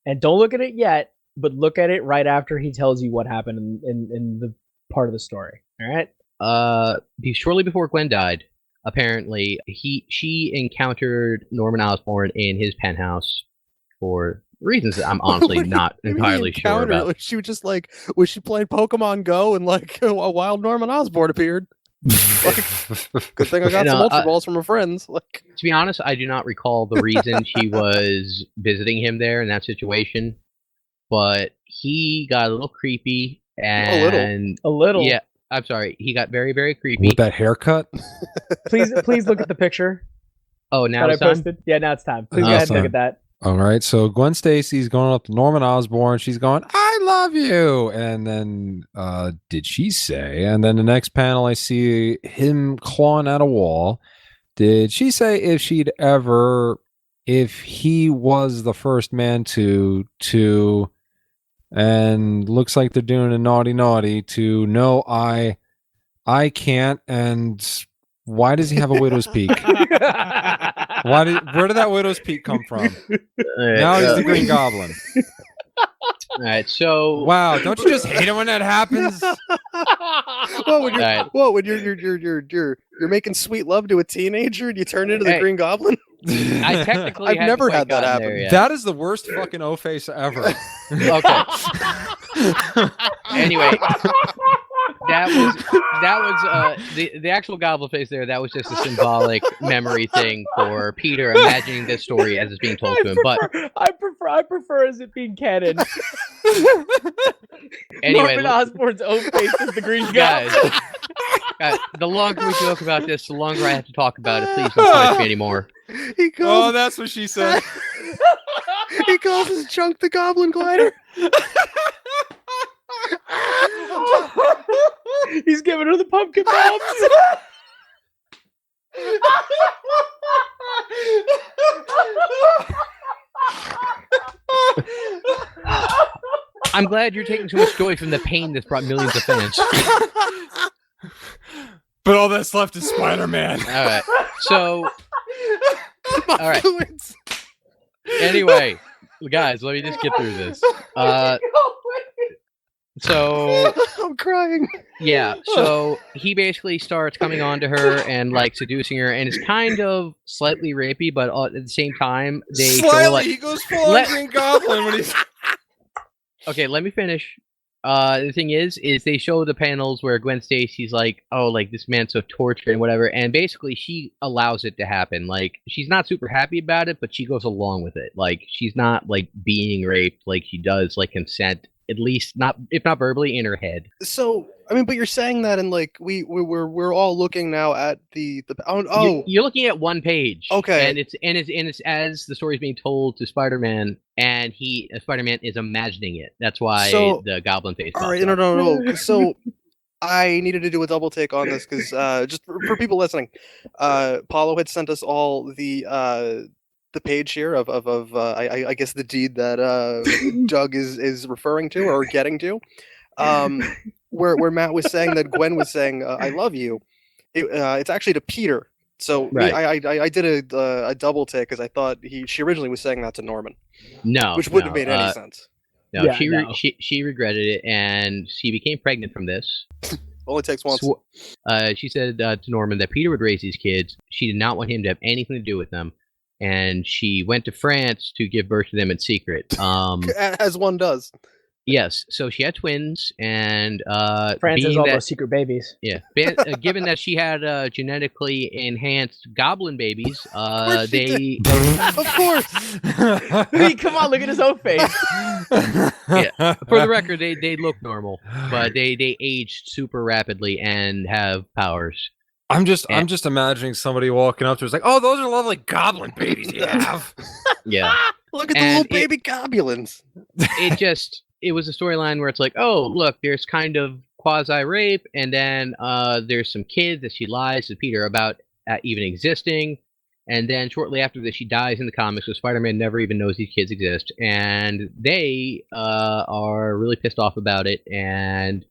and don't look at it yet, but look at it right after he tells you what happened in the part of the story. All right. Shortly before Gwen died, apparently she encountered Norman Osborn in his penthouse for reasons that I'm honestly not entirely sure about. Like, she was just like, was she playing Pokemon Go and like a wild Norman Osborn appeared? Like, good thing I got some Ultra Balls from her friends. Like, to be honest, I do not recall the reason she was visiting him there in that situation, but he got a little creepy and a little. Yeah, I'm sorry. He got very, very creepy. With that haircut? Please look at the picture. Oh, now that it's I posted. Yeah, now it's time. Please go ahead and look at that. All right, so Gwen Stacy's going up to Norman Osborn. She's going, "I love you," and then did she say? And then the next panel, I see him clawing at a wall. Did she say if he was the first man to, and looks like they're doing a naughty to no, I can't. And why does he have a widow's peak? Where did that widow's peak come from? Now he's the Green Goblin. All right, so wow, don't you just hate it when that happens? when you're making sweet love to a teenager and you turn into the Green Goblin? I've never had that happen. That is the worst fucking O-face ever. Okay. Anyway, that was the actual goblin face there. That was just a symbolic memory thing for Peter imagining this story as it's being told to him. But I prefer as it being canon. Anyway, Norman Osborn's own face is the Green guys. Guy. The longer we joke about this, the longer I have to talk about it. Please don't punish me anymore. Oh, that's what she said. He calls his chunk the Goblin Glider. He's giving her the pumpkin bombs. I'm glad you're taking so much joy from the pain that's brought millions of fans. But all that's left is Spider-Man. All right. So, all right. Anyway, guys, let me just get through this. So I'm crying. yeah, so he basically starts coming on to her and like seducing her, and it's kind of slightly rapey, but at the same time they show, like, he goes full on Green Goblin when he's. okay, let me finish. The thing is they show the panels where Gwen Stacy's like, oh, like this man's so tortured and whatever, and basically she allows it to happen. Like she's not super happy about it, but she goes along with it. Like she's not like being raped, like she does like consent, at least not, if not verbally, in her head. So I mean, but you're saying that, and like we're all looking now at the oh You're looking at one page. Okay. And it's as the story's being told to Spider-Man, and Spider-Man is imagining it. That's why So- the goblin face. all right, pops up. no. So I needed to do a double take on this because just for people listening, Paulo had sent us all the page here of I guess the deed that Doug is referring to or getting to, where Matt was saying that Gwen was saying I love you. It's actually to Peter. So Right. I did a double take because I thought she originally was saying that to Norman, No, which wouldn't no, have made any sense. No, Yeah, she she regretted it, and she became pregnant from this. Only takes once. She said to Norman that Peter would raise these kids. She did not want him to have anything to do with them, and she went to France to give birth to them in secret. As one does. Yes, so she had twins, and France has being all that, those secret babies. yeah, given that she had genetically enhanced goblin babies, course she they Of course. Come on, look at his own face. for the record, they look normal, but they age super rapidly and have powers. I'm just imagining somebody walking up to us like, oh, those are lovely goblin babies you have. Yeah, Look at the And little baby goblins. it was a storyline where it's like, oh, look, there's kind of quasi rape, and then there's some kids that she lies to Peter about even existing, and then shortly after that she dies in the comics, so Spider-Man never even knows these kids exist, and they are really pissed off about it and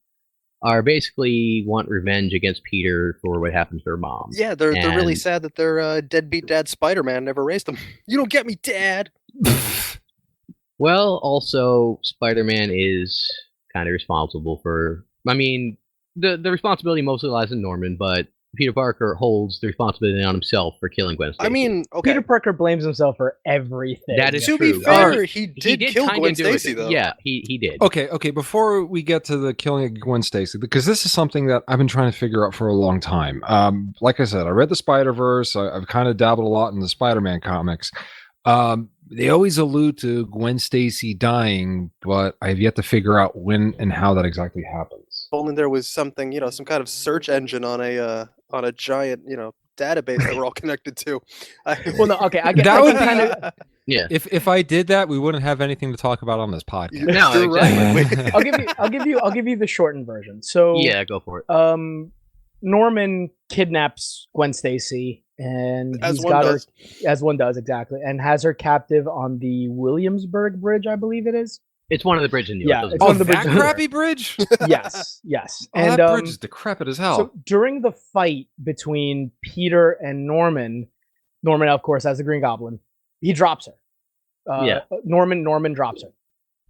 are basically want revenge against Peter for what happened to her mom. Yeah, they're really And- sad that their deadbeat dad Spider-Man never raised them. You don't get me, Dad. Well, also, Spider-Man is kind of responsible for... I mean, the responsibility mostly lies in Norman, but Peter Parker holds the responsibility on himself for killing Gwen Stacy. I mean, okay. Peter Parker blames himself for everything. That is to true. be fair, Alright. he did kill kinda Gwen do it. Stacy, though. Yeah, he did. Okay. Before we get to the killing of Gwen Stacy, because this is something that I've been trying to figure out for a long time. Like I said, I read the Spider-Verse. I've kind of dabbled a lot in the Spider-Man comics. They always allude to Gwen Stacy dying, but I've yet to figure out when and how that exactly happens. If only there was something, some kind of search engine on a giant, database that we're all connected to. Well, no, okay, I get That would kind of. Yeah. If I did that, we wouldn't have anything to talk about on this podcast. No, You're exactly. right. I'll give you the shortened version. So Yeah, go for it. Norman kidnaps Gwen Stacy, and As he's one got does. her, as one does exactly, and has her captive on the Williamsburg Bridge, I believe it is. It's one of the bridges in New Yeah, York. it's Oh, one of the that bridges. crappy bridge? Yes. Oh, And that bridge is decrepit as hell. so during the fight between Peter and Norman, of course, has the Green Goblin. He drops her. Yeah. Norman drops her.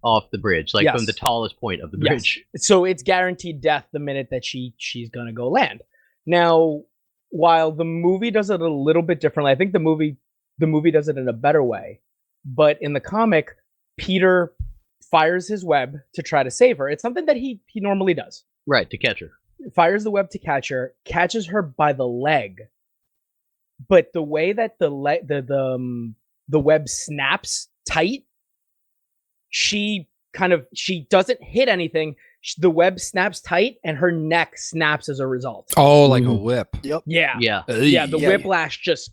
Off the bridge, like Yes. from the tallest point of the bridge. Yes. So it's guaranteed death the minute that she's gonna go land. Now, while the movie does it a little bit differently, I think the movie does it in a better way. But in the comic, Peter fires his web to try to save her. It's something that he normally does. Right, to catch her. Fires the web to catch her, catches her by the leg. But the way that the web snaps tight, she doesn't hit anything. The web snaps tight, and her neck snaps as a result. Oh, like a whip. Yep. Yeah, Yeah, yeah. The Yeah. whiplash just,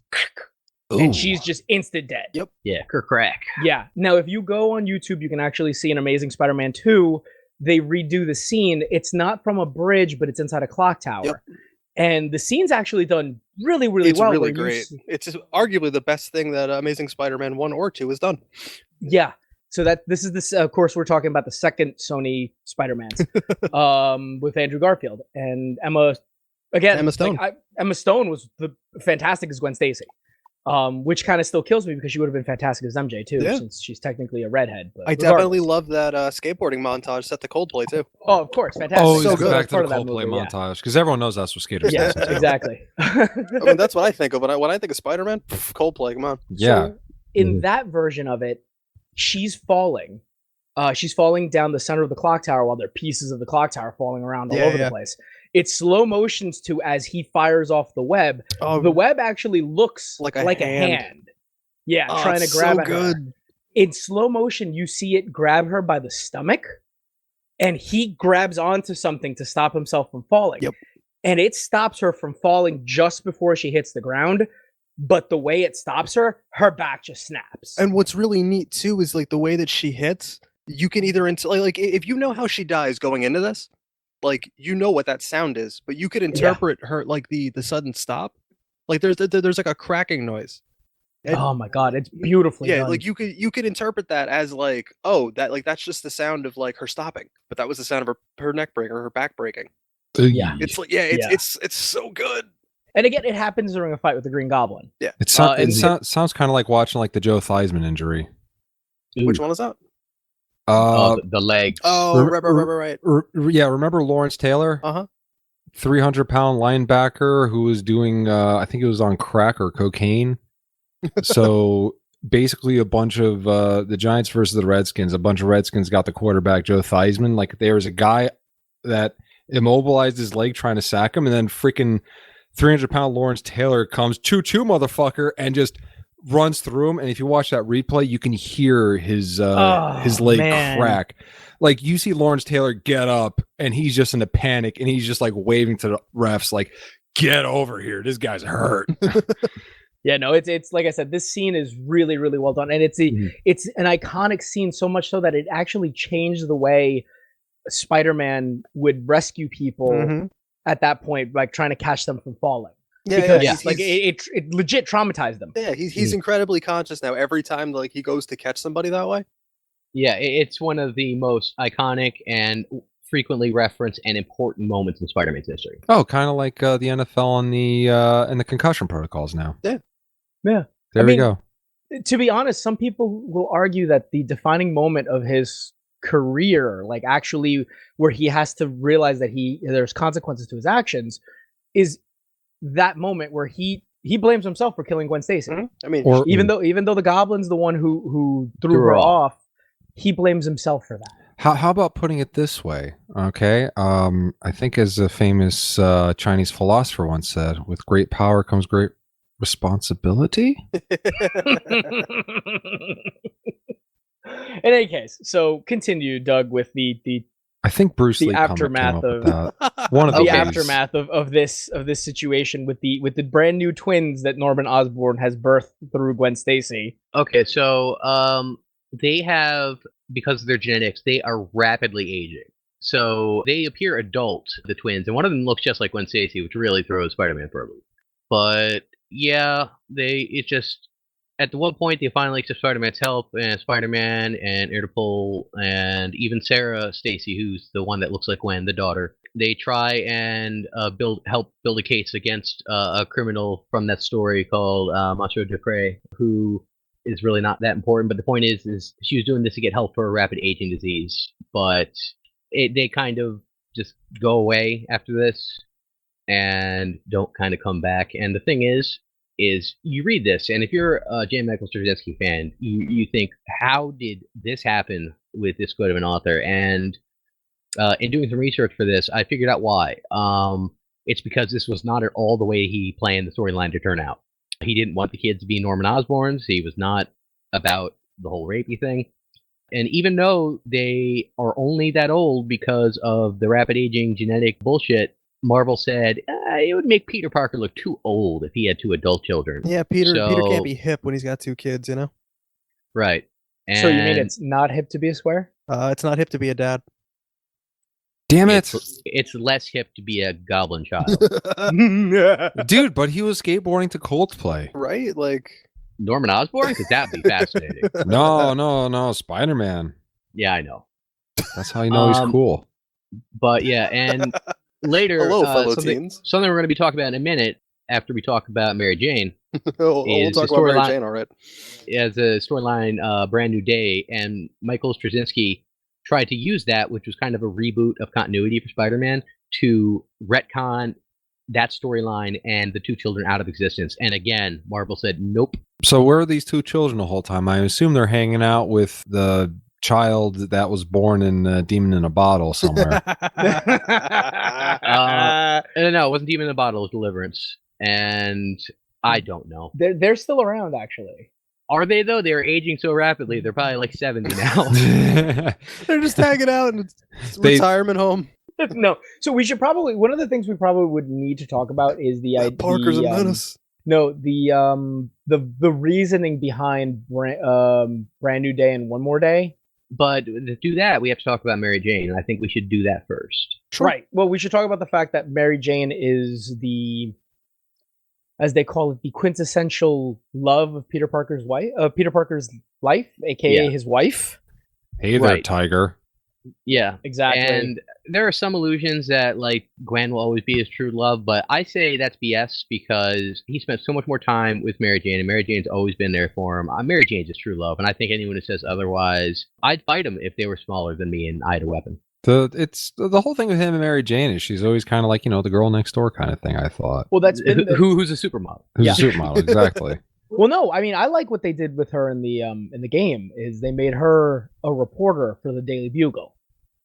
and she's just instant dead. Yep. yeah, crack. Yeah. Now, if you go on YouTube, you can actually see an Amazing Spider-Man 2 they redo the scene. It's not from a bridge, but it's inside a clock tower. Yep. And the scene's actually done really, really It's well. really where you great. It's just arguably the best thing that Amazing Spider-Man 1 or 2 has done. Yeah. So this is this. Of course, we're talking about the second Sony Spider-Mans, with Andrew Garfield and Emma. Again, Emma Stone. Emma Stone was fantastic as Gwen Stacy, which kind of still kills me because she would have been fantastic as MJ too, Yeah. since she's technically a redhead. But I definitely love that skateboarding montage set to Coldplay too. Oh, of course, fantastic. Oh, so so good. back to the Part of that Coldplay movie, yeah. montage because everyone knows that's what skaters Yeah. listen to. Exactly. I mean, that's what I think of when I think of Spider-Man. Coldplay, come on. Yeah. So in that version of it, she's falling. She's falling down the center of the clock tower while there are pieces of the clock tower falling around all over the place. It's slow motions to as he fires off the web. Oh, The web actually looks Like like a a hand. hand. Yeah, Oh, trying to it's grab so at her. good. In slow motion, you see it grab her by the stomach, and he grabs onto something to stop himself from falling. Yep. And it stops her from falling just before she hits the ground. But the way it stops her, her back just snaps. And what's really neat too is like the way that she hits. You can either like if you know how she dies going into this, like you know what that sound is, but you could interpret her like the sudden stop. Like there's like a cracking noise. And- Oh my god, it's beautifully yeah, done. like you could interpret that as like, oh, that's just the sound of like her stopping, but that was the sound of her neck breaking or her back breaking. Yeah. It's like it's so good. And again, it happens during a fight with the Green Goblin. It and- sounds kind of like watching like the Joe Theismann injury. Which one is that? The leg. Oh, right. Yeah, remember Lawrence Taylor? 300-pound linebacker who was doing, I think it was on crack or cocaine. So basically, a bunch of the Giants versus the Redskins. A bunch of Redskins got the quarterback Joe Theismann. Like there was a guy that immobilized his leg trying to sack him, and then freaking 300-pound Lawrence Taylor comes choo-choo motherfucker and just runs through him. And if you watch that replay, you can hear his leg crack. Like you see Lawrence Taylor get up and he's just in a panic and he's just like waving to the refs like, get over here, this guy's hurt. Yeah, no, it's like I said, this scene is really, really well done, and it's an iconic scene, so much so that it actually changed the way Spider-Man would rescue people at that point, like trying to catch them from falling. Because like it legit traumatized them. Yeah, he's incredibly conscious now. Every time like he goes to catch somebody that way. Yeah, it's one of the most iconic and frequently referenced and important moments in Spider-Man's history. Oh, kind of like the NFL and the concussion protocols now. Yeah. Yeah. There we go. To be honest, some people will argue that the defining moment of his career, like actually where he has to realize that there's consequences to his actions, is that moment where he blames himself for killing Gwen Stacy. I mean, even though the Goblin's the one who threw her off, he blames himself for that. How about putting it this way? Okay, I think as a famous Chinese philosopher once said, "With great power comes great responsibility." In any case, so continue, Doug, with the I think Bruce Lee aftermath came up of with that. One of the these. aftermath of this situation with the brand new twins that Norman Osborn has birthed through Gwen Stacy. Okay, so they have, because of their genetics, they are rapidly aging. So they appear adult, the twins, and one of them looks just like Gwen Stacy, which really throws Spider-Man for a loop. But yeah, at the one point they finally accept Spider-Man's help, and Spider-Man and Interpol and even Sarah Stacy, who's the one that looks like Gwen, the daughter, they try and help build a case against a criminal from that story called Macho Dupré, who is really not that important. But the point is she was doing this to get help for a rapid aging disease, but they kind of just go away after this and don't kind of come back. And the thing is you read this, and if you're a J. Michael Straczynski fan, you think, how did this happen with this good of an author? And in doing some research for this, I figured out why. It's because this was not at all the way he planned the storyline to turn out. He didn't want the kids to be Norman Osborns. He was not about the whole rapey thing. And even though they are only that old because of the rapid aging genetic bullshit, Marvel said it would make Peter Parker look too old if he had two adult children. Yeah, Peter can't be hip when he's got two kids, you know? Right. And So you mean it's not hip to be a square? It's not hip to be a dad. Damn it. It's less hip to be a goblin child. Dude, but he was skateboarding to Coldplay. Right? Like, Norman Osborn? Because that'd be fascinating. No, Spider-Man. Yeah, I know. That's how you know he's cool. But yeah, and later, hello, fellow something teens. we're going to be talking about in a minute after we talk about Mary Jane. We'll is talk the about Mary storyline- Jane, all right. As a storyline, Brand New Day, and Michael Straczynski tried to use that, which was kind of a reboot of continuity for Spider-Man, to retcon that storyline and the two children out of existence. And again, Marvel said, nope. So where are these two children the whole time? I assume they're hanging out with the child that was born in a Demon in a Bottle somewhere. No, it wasn't Demon in a Bottle, it was Deliverance. And I don't know. They're still around, actually. Are they, though? They're aging so rapidly. They're probably like 70 now. They're just hanging out in a retirement home. No, so we should probably, one of the things we probably would need to talk about is the idea. Parker's a menace. No, the reasoning behind Brand New Day and One More Day. But to do that, we have to talk about Mary Jane, and I think we should do that first. Sure. Right. Well, we should talk about the fact that Mary Jane is the, as they call it, the quintessential love of Peter Parker's life, aka his wife. Hey there, Tiger. Yeah, exactly. And there are some illusions that like Gwen will always be his true love, but I say that's BS because he spent so much more time with Mary Jane, and Mary Jane's always been there for him. Mary Jane's his true love, and I think anyone who says otherwise, I'd fight them if they were smaller than me and I had a weapon. The whole thing with him and Mary Jane is she's always kind of like, the girl next door kind of thing, I thought. Well, that's been who's a supermodel. Who's a supermodel, exactly. Well, no, I mean, I like what they did with her in the game is they made her a reporter for the Daily Bugle.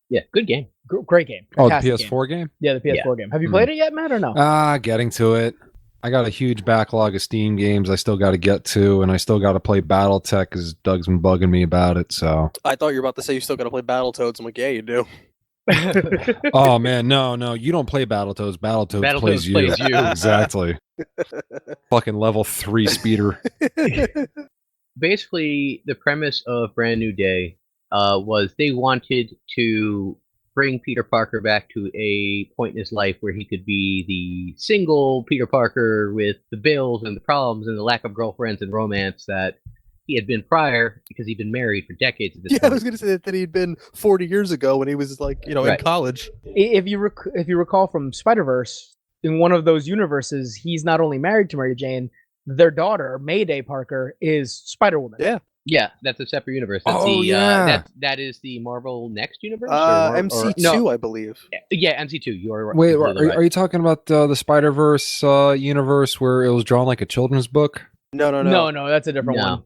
Yeah, good game. Great game. Oh, the PS4 game? Yeah, the PS4 game. Have you played it yet, Matt, or no? Getting to it. I got a huge backlog of Steam games I still got to get to, and I still got to play BattleTech because Doug's been bugging me about it, so. I thought you were about to say you still got to play Battletoads. I'm like, yeah, you do. Oh, man, no. You don't play Battletoads. Battletoads plays you. Exactly. Fucking level 3 speeder. Basically, the premise of Brand New Day was they wanted to bring Peter Parker back to a point in his life where he could be the single Peter Parker with the bills and the problems and the lack of girlfriends and romance that he had been prior because he'd been married for decades at this point. I was going to say that he'd been 40 years ago when he was like, in college. If you recall from Spider-Verse, in one of those universes, he's not only married to Mary Jane, their daughter, Mayday Parker, is Spider-Woman. Yeah, that's a separate universe. That's that is the Marvel Next universe? MC2, I believe. Yeah, MC2. You're Wait, are you talking about the Spider-Verse universe where it was drawn like a children's book? No, that's a different one.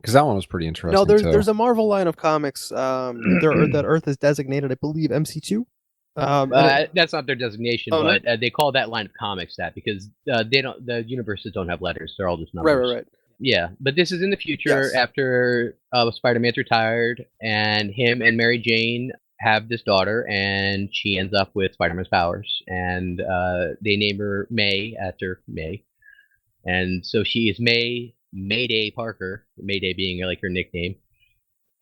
Because that one was pretty interesting. No, there's a Marvel line of comics that Earth is designated, I believe, MC2. That's not their designation, but they call that line of comics that because the universes don't have letters; they're all just numbers. Right. Yeah, but this is in the future after Spider-Man's retired, and him and Mary Jane have this daughter, and she ends up with Spider-Man's powers, and they name her May after May, and so she is Mayday Parker, Mayday being like her nickname,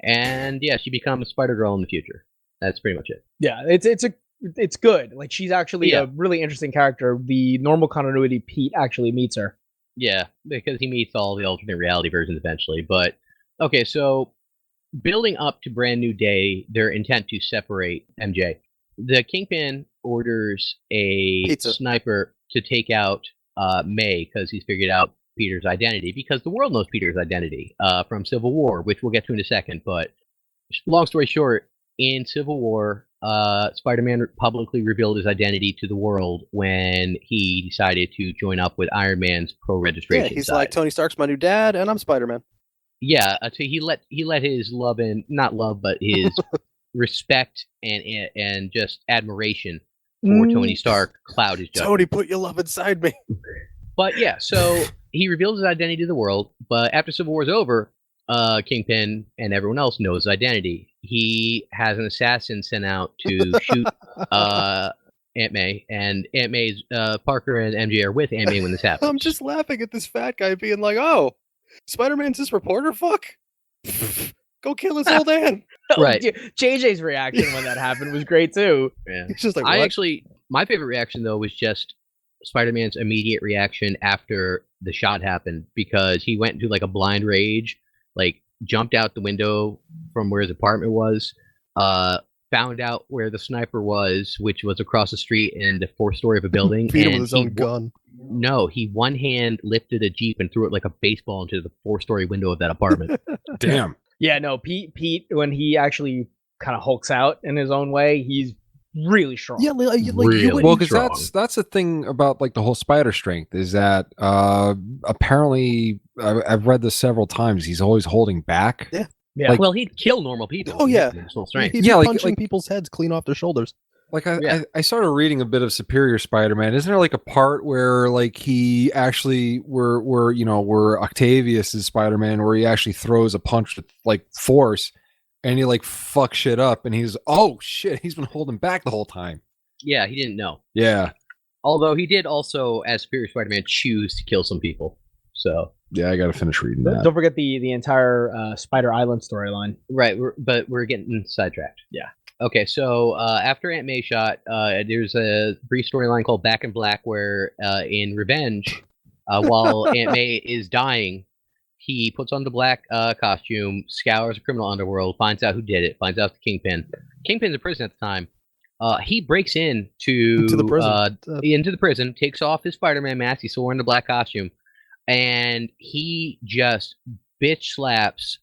and she becomes Spider-Girl in the future. That's pretty much it. Yeah, it's good. Like she's actually a really interesting character. The normal continuity Pete actually meets her. Yeah, because he meets all the alternate reality versions eventually. But okay, so building up to Brand New Day, their intent to separate MJ. The Kingpin orders a sniper to take out May because he's figured out Peter's identity because the world knows Peter's identity from Civil War, which we'll get to in a second. But long story short, in Civil War, Spider-Man publicly revealed his identity to the world when he decided to join up with Iron Man's pro-registration. Yeah, he's like, Tony Stark's my new dad, and I'm Spider-Man. Yeah, so he let his love and not love, but his respect and just admiration for Tony Stark cloud his judgment. Tony, put your love inside me. But so he reveals his identity to the world. But after Civil War is over, Kingpin and everyone else knows his identity. He has an assassin sent out to shoot Aunt May, and Aunt May's Parker and MJ are with Aunt May when this happens. I'm just laughing at this fat guy being like, "Oh, Spider-Man's this reporter? Fuck, Go kill his old man. Right. JJ's reaction when that happened was great too. Yeah. He's just like, I what? actually, my favorite reaction though was just Spider-Man's immediate reaction after the shot happened, because he went into like a blind rage, like jumped out the window from where his apartment was, found out where the sniper was, which was across the street in the fourth story of a building. Beat him and with his own gun. No, he one hand lifted a Jeep and threw it like a baseball into the four-story window of that apartment. Damn. Yeah, no, Pete, when he actually kind of hulks out in his own way, he's really strong. Yeah, like Really? you would. Well, because strong. that's the thing about like the whole spider strength is that apparently I've read this several times. He's always holding back. Yeah. Yeah. Well, he'd kill normal people. Oh, yeah. His full strength. He's Yeah, like- punching like- people's heads clean off their shoulders. Like Yeah. I started reading a bit of Superior Spider-Man. Isn't there like a part where like he actually where Octavius is Spider-Man, where he actually throws a punch with like force and he like fucks shit up and he's he's been holding back the whole time. Yeah, he didn't know. Yeah. Although he did also, as Superior Spider-Man, choose to kill some people. So Yeah, I gotta finish reading that. Don't forget the entire Spider Island storyline. right, but we're getting sidetracked. Yeah. Okay, so after Aunt May shot, there's a brief storyline called Back in Black, where in revenge, while Aunt May is dying, he puts on the black costume, scours the criminal underworld, finds out who did it, finds out the Kingpin. Kingpin's in prison at the time. He breaks into the prison. into the prison, takes off his Spider-Man mask. He's still wearing the black costume, and he just bitch slaps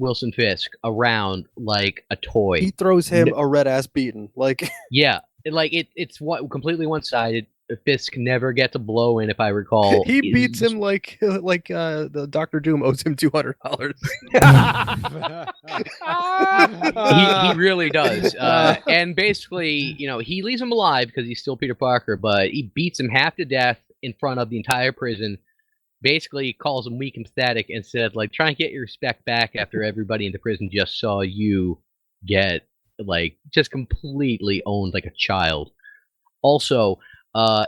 Wilson Fisk around like a toy. He throws him a red ass beating. Like Yeah, it's what completely one-sided. Fisk never gets a blow in, if I recall. he beats him like the Doctor Doom owes him $200. He really does. And basically, he leaves him alive because he's still Peter Parker, but he beats him half to death in front of the entire prison. Basically calls him weak and pathetic and said, like, try and get your respect back after everybody in the prison just saw you get, like, just completely owned like a child. Also,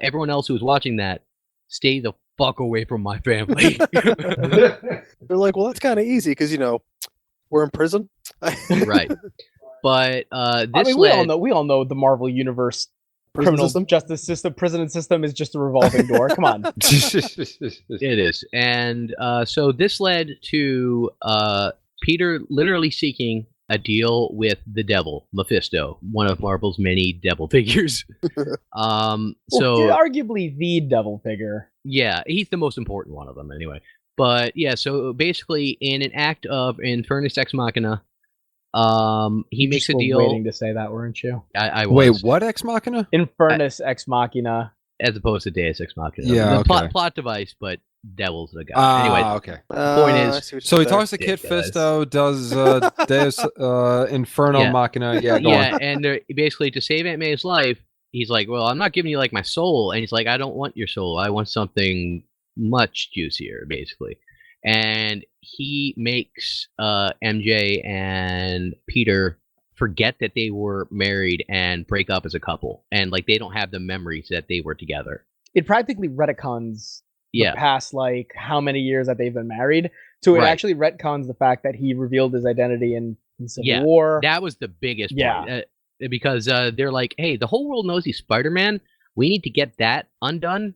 everyone else who was watching that, stay the fuck away from my family. They're like, well, that's kind of easy because we're in prison. Right. But this I mean, we all know the Marvel Universe Prison criminal system? justice system, prison system is just a revolving door. Come on. It is. And so this led to Peter literally seeking a deal with the devil, Mephisto, one of Marvel's many devil figures. Well, So arguably the devil figure. yeah, he's the most important one of them anyway. But yeah, so basically in an act of Infernus Ex Machina, he makes a Just were deal. waiting to say that, weren't you? I was, Wait, what Ex Machina? Infernus Ex Machina. as opposed to Deus Ex Machina. Yeah, The okay. plot device, but devil's the guy. Anyway, Okay. Point is- I see what So you he said talks to Yeah, Kit it does. Fisto, does Deus Inferno Yeah. Machina. Yeah, go yeah, on. and basically to save Aunt May's life, he's like, "Well, I'm not giving you like my soul," and he's like, "I don't want your soul. I want something much juicier, basically." And he makes MJ and Peter forget that they were married and break up as a couple, and like they don't have the memories that they were together. It practically retcons Yeah, the past, like, how many years that they've been married. So it Right. actually retcons the fact that he revealed his identity in Civil Yeah, War. that was the biggest Yeah. part. Because they're like, "Hey, the whole world knows he's Spider-Man. We need to get that undone.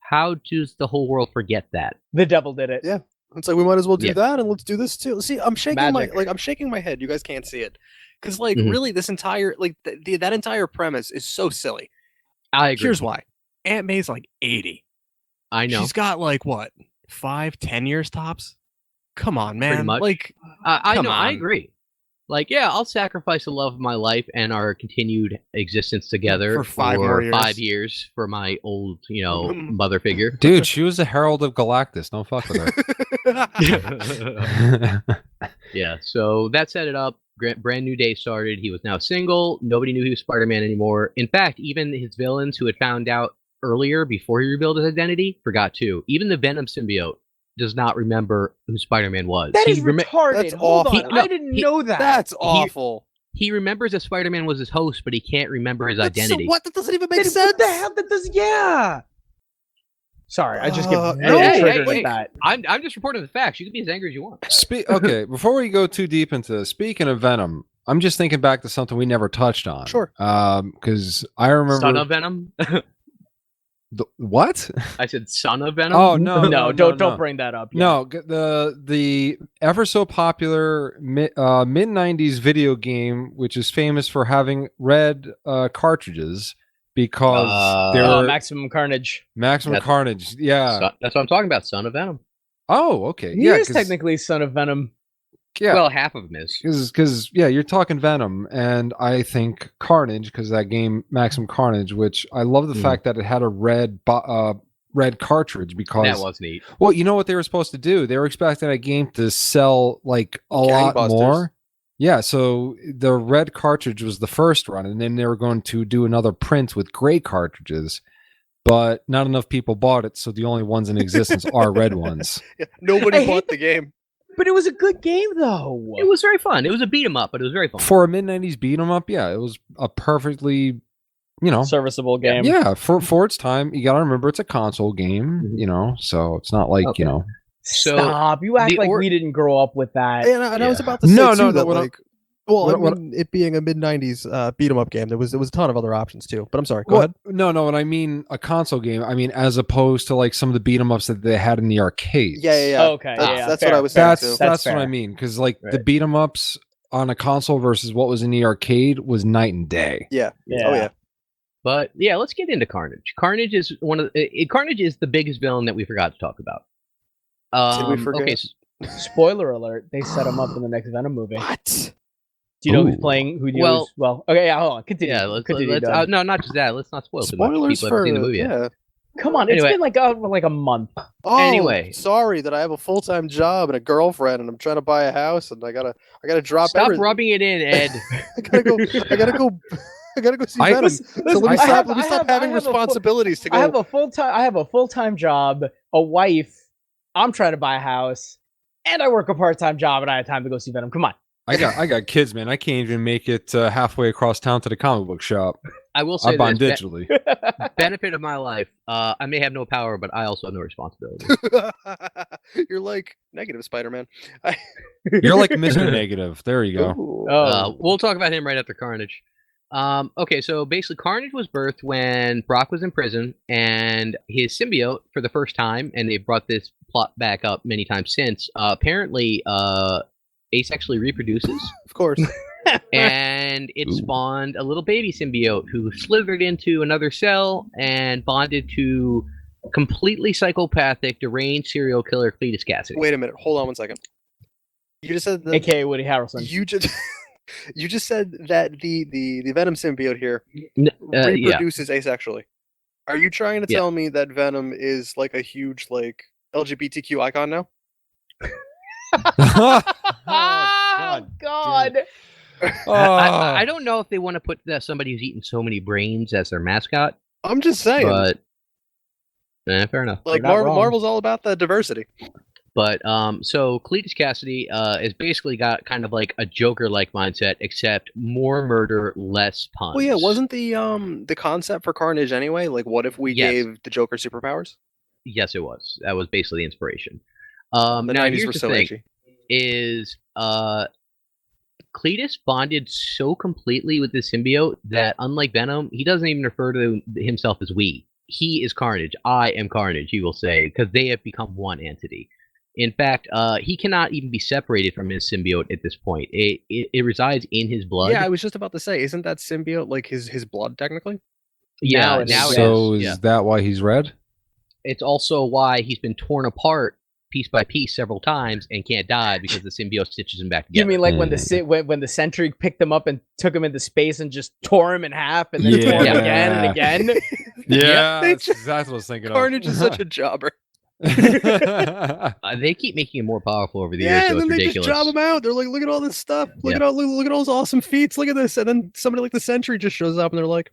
How does the whole world forget that?" The devil did it. Yeah. It's like we might as well do Yeah. that, and let's do this too. See, I'm shaking Magic. I'm shaking my head. You guys can't see it, because like Mhm. really, this entire that entire premise is so silly. I agree. Here's why. Aunt May's like 80. I know. She's got like what, 5-10 years tops? Come on, Pretty man. much. Like, I Come know. I on. agree. Like, yeah, I'll sacrifice the love of my life and our continued existence together For 5 more years. 5 years for my old, mother figure. Dude, she was the Herald of Galactus. Don't fuck with her. Yeah, so that set it up. Brand new day started. He was now single. Nobody knew he was Spider-Man anymore. In fact, even his villains who had found out earlier before he revealed his identity forgot too. Even the Venom symbiote does not remember who Spider-Man was. That is He rem- retarded. That's Hold awful. on. I didn't know that. That's awful. he remembers that Spider-Man was his host, but he can't remember his identity. So what? That doesn't even make That- sense. What the hell? That does. Yeah. Sorry, I just get No, really hey, triggered hey, at that. I'm just reporting the facts. You can be as angry as you want. Okay, before we go too deep into this, speaking of Venom, I'm just thinking back to something we never touched on. Sure. Because I remember Son of Venom. what? I said son of Venom. Oh no, don't bring that up. No, the ever so popular mid '90s video game, which is famous for having red cartridges because they were Maximum Carnage. Maximum That's- Carnage. Yeah. That's what I'm talking about. Son of Venom. Oh, okay. He Yeah, is technically Son of Venom. yeah. Well, half of him is. Because yeah, you're talking Venom, and I think Carnage because that game Maximum Carnage, which I love the Mhm. fact that it had a red cartridge because That was neat. well, you know what they were supposed to do? They were expecting that game to sell like a lot Gangbusters. more. Yeah, so the red cartridge was the first run, and then they were going to do another print with gray cartridges, but not enough people bought it, so the only ones in existence are red ones. Yeah, nobody I hate bought the game. But it was a good game, though. It was very fun. It was a beat 'em up, but it was very fun. For a mid '90s beat 'em up, yeah, it was a perfectly, you know, Serviceable game. yeah, for its time. You got to remember it's a console game, Mhm. you know, so it's not like Okay. you know. So, Stop. You act the like or- we didn't grow up with that. And I was Yeah. about to say No, too no, no, that what I- like, well, what- I mean, it being a mid '90s beat 'em up game, there was a ton of other options too. But I'm sorry, go Well, ahead. no, when I mean a console game, I mean as opposed to like some of the beat 'em ups that they had in the arcades. Yeah. Okay, That's fair, what I was fair. saying That's too. that's what fair. I mean because like the Right. beat 'em ups on a console versus what was in the arcade was night and day. Yeah. Yeah. Oh yeah. but yeah, let's get into Carnage. Carnage is Carnage is the biggest villain that we forgot to talk about. Did we forget? Okay, Spoiler alert: they set him up in the next Venom movie. What? Do you know who's Ooh. playing? Who do you Well- know? Well, okay, yeah. Hold on. Continue. yeah, let's continue. Doug. no, not just that. Let's not spoil too much. Spoilers People haven't for seen the movie yet. yeah. Come on, Anyway. it's been like a month. Oh, Anyway. sorry that I have a full time job and a girlfriend, and I'm trying to buy a house, and I gotta drop Stop everything. rubbing it in, Ed. I gotta go. I gotta go. I gotta go see I- Venom. Listen, So let me I stop. have- Let me I stop have- having I have a full- responsibilities to go. I have a full time job, a wife. I'm trying to buy a house, and I work a part time job, and I have time to go see Venom. Come on. I got kids, man. I can't even make it halfway across town to the comic book shop. I will I say buy this, digitally. benefit of my life. I may have no power, but I also have no responsibility. You're like negative Spider-Man. You're like Mr. Negative. There you go. Ooh. We'll talk about him right after Carnage. Okay, so basically, Carnage was birthed when Brock was in prison, and his symbiote, for the first time, and they've brought this plot back up many times since. Apparently, asexually reproduces, Of course. and it Ooh. spawned a little baby symbiote who slithered into another cell and bonded to completely psychopathic, deranged serial killer Cletus Cassidy. Wait a minute. Hold on one second. You just said that. AKA Woody Harrelson. You just. You just said that the Venom symbiote here Yeah. reproduces asexually. Are you trying to Yeah. tell me that Venom is like a huge like LGBTQ icon now? Oh, God. God. I don't know if they want to put somebody who's eaten so many brains as their mascot, I'm just saying. but fair enough. Like You're not wrong. Marvel's all about the diversity. But so Cletus Cassidy has basically got kind of like a Joker-like mindset, except more murder, less puns. Well, yeah, wasn't the concept for Carnage anyway? Like, what if we Yes. gave the Joker superpowers? Yes, it was. That was basically the inspiration. The Now 90s here's were the so thing: edgy. is Cletus bonded so completely with the symbiote that, unlike Venom, he doesn't even refer to himself as we. He is Carnage. I am Carnage, he will say, because they have become one entity. In fact, he cannot even be separated from his symbiote at this point. It resides in his blood. Yeah, I was just about to say, isn't that symbiote like his blood technically? yeah, Now it now is. it So is. is Yeah. that why he's red? It's also why he's been torn apart piece by piece several times and can't die because the symbiote stitches him back You together. mean like when the Sentry picked him up and took him into space and just tore him in half and then tore him Yeah. again and again? Yeah, They that's just- exactly what I was thinking Carnage is such a jobber. They keep making him more powerful over the years, Yeah, so and it's then they ridiculous. just job him out. They're like, look at all this stuff. Look at all those awesome feats. Look at this. And then somebody like the Sentry just shows up and they're like,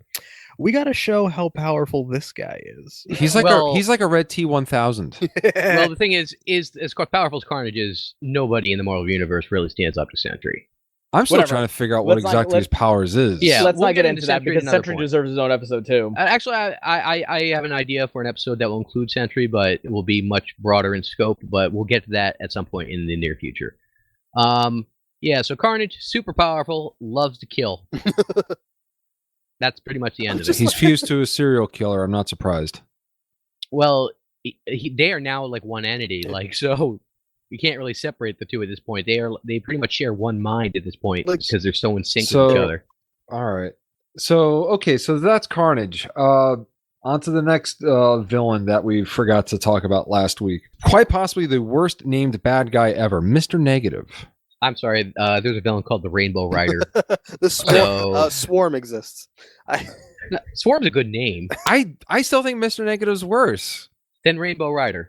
we got to show how powerful this guy is. he's like Well- he's like a red T-1000. Well, the thing is as powerful as Carnage is, nobody in the Marvel universe really stands up to Sentry. I'm still Whatever. trying to figure out what Let's not- exactly his powers is. Yeah. Let's we'll not get into into that Sentry at because another Sentry point. deserves his own episode too. Actually, I have an idea for an episode that will include Sentry, but it will be much broader in scope. But we'll get to that at some point in the near future. Yeah. So Carnage, super powerful, loves to kill. That's pretty much the end of it. He's fused to a serial killer. I'm not surprised. Well, they are now like one entity. Like so. You can't really separate the two at this point. They pretty much share one mind at this point because they're so in sync with each other. All right. So that's Carnage. On to the next villain that we forgot to talk about last week. Quite possibly the worst named bad guy ever, Mr. Negative. I'm sorry. There's a villain called the Rainbow Rider. The Swarm, Swarm exists. Swarm's a good name. I still think Mr. Negative's worse. Then Rainbow Rider.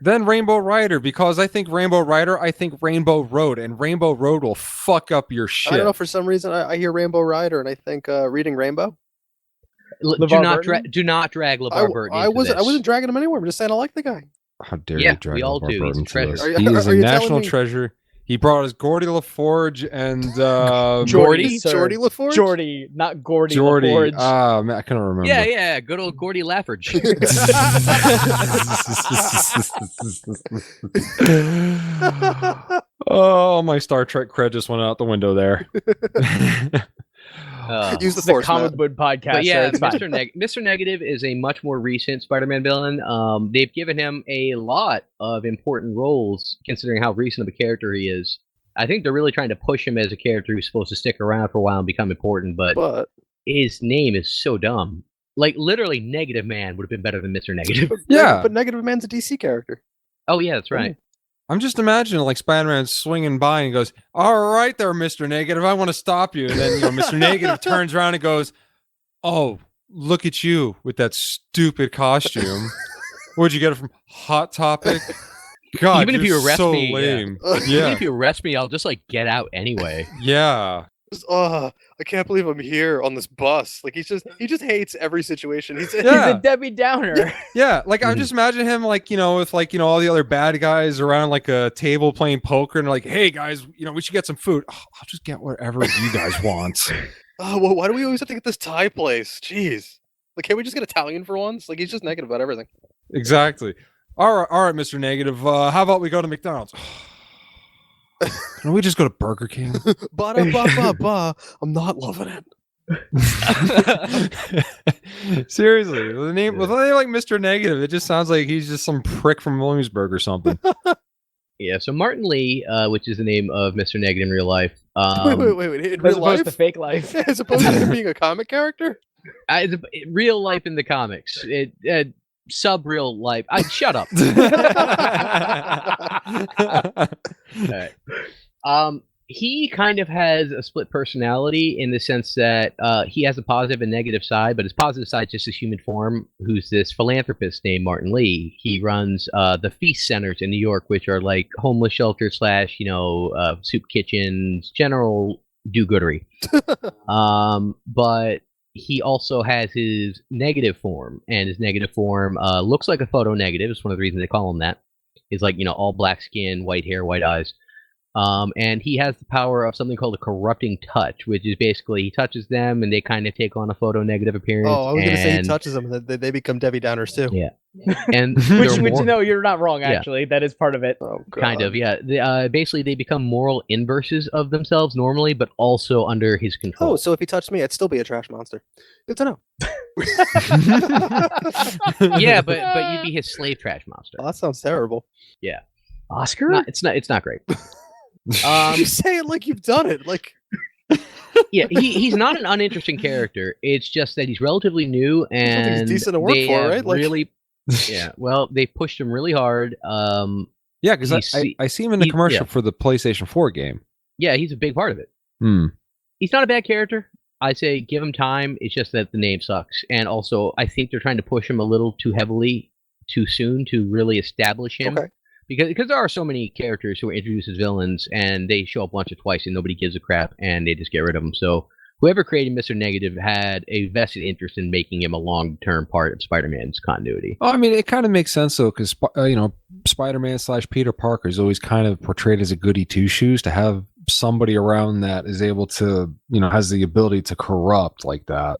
Because I think Rainbow Road, and Rainbow Road will fuck up your shit. I don't know, for some reason I hear Rainbow Rider and I think Reading Rainbow. Do not drag LeVar Burton into this. I wasn't dragging him anywhere. I'm just saying I like the guy. How dare you drag we all LeVar do. Burton He's a into treasure. this? He is a national treasure. He brought us Gordy LaForge and Jordy LaForge? Jordy, not Gordy. Jordy. LaForge. Man, I couldn't remember. Yeah, good old Gordy LaForge. Oh, my Star Trek cred just went out the window there. Use the The force, comic Matt. book podcast. But yeah, so it's fine. Mr. Negative is a much more recent Spider-Man villain. They've given him a lot of important roles, considering how recent of a character he is. I think they're really trying to push him as a character who's supposed to stick around for a while and become important, but his name is so dumb. Like, literally, Negative Man would have been better than Mr. Negative. Yeah. But Negative Man's a DC character. Oh, yeah, that's right. I'm just imagining like Spider-Man swinging by and goes, "All right there, Mr. Negative, I want to stop you." And then Mr. Negative turns around and goes, "Oh, look at you with that stupid costume. Where'd you get it from? Hot Topic? God, Even if you arrest so me, lame. Even Yeah. if you arrest me, I'll just like get out anyway. Yeah. I can't believe I'm here on this bus. Like he just hates every situation. He's He's a Debbie Downer. Yeah, like I just imagine him like, with like, all the other bad guys around like a table playing poker and like, "Hey guys, we should get some food." "Oh, I'll just get whatever you guys want. Oh, well, why do we always have to get this Thai place? Jeez. Like, can't we just get Italian for once? Like, he's just negative about everything. Exactly. All right, Mr. Negative. How about we go to McDonald's? Can we just go to Burger King? Ba-da-ba-ba-ba. I'm not loving it. Seriously, with a name like Mr. Negative, it just sounds like he's just some prick from Williamsburg or something. Yeah, so Martin Lee, which is the name of Mr. Negative in real life. Wait. In As real opposed life? to fake life. As opposed to him being a comic character? Real life in the comics. Sub-real life. Shut up. All right. He kind of has a split personality in the sense that he has a positive and negative side, but his positive side is just his human form, who's this philanthropist named Martin Lee. He runs the feast centers in New York, which are like homeless shelters / soup kitchens, general do-goodery. But he also has his negative form, and his negative form looks like a photo negative. It's one of the reasons they call him that. He's like, all black skin, white hair, white eyes. And he has the power of something called a corrupting touch, which is basically he touches them and they kind of take on a photo negative appearance. Oh, I was going to say he touches them and they become Debbie Downers too. Yeah. And Which no, you're not wrong, actually. That is part of it. Oh, God. kind of, yeah. Basically, they become moral inverses of themselves normally, but also under his control. Oh, so if he touched me, I'd still be a trash monster. Good to know. Yeah, but you'd be his slave trash monster. Oh, that sounds terrible. Yeah. Oscar? It's not great. You say it like you've done it. Like, Yeah, he's not an uninteresting character. It's just that he's relatively new and he's decent to work they for, have right? Like- really, yeah. Well, they pushed him really hard. Yeah, because I see him in the commercial for the PlayStation 4 game. Yeah, he's a big part of it. He's not a bad character. I say give him time. It's just that the name sucks, and also I think they're trying to push him a little too heavily, too soon to really establish him. Okay. Because there are so many characters who are introduced as villains and they show up once or twice and nobody gives a crap and they just get rid of them. So whoever created Mr. Negative had a vested interest in making him a long-term part of Spider-Man's continuity. Oh, I mean, it kind of makes sense though, because Spider-Man / Peter Parker is always kind of portrayed as a goody two shoes to have somebody around that is able to, has the ability to corrupt like that.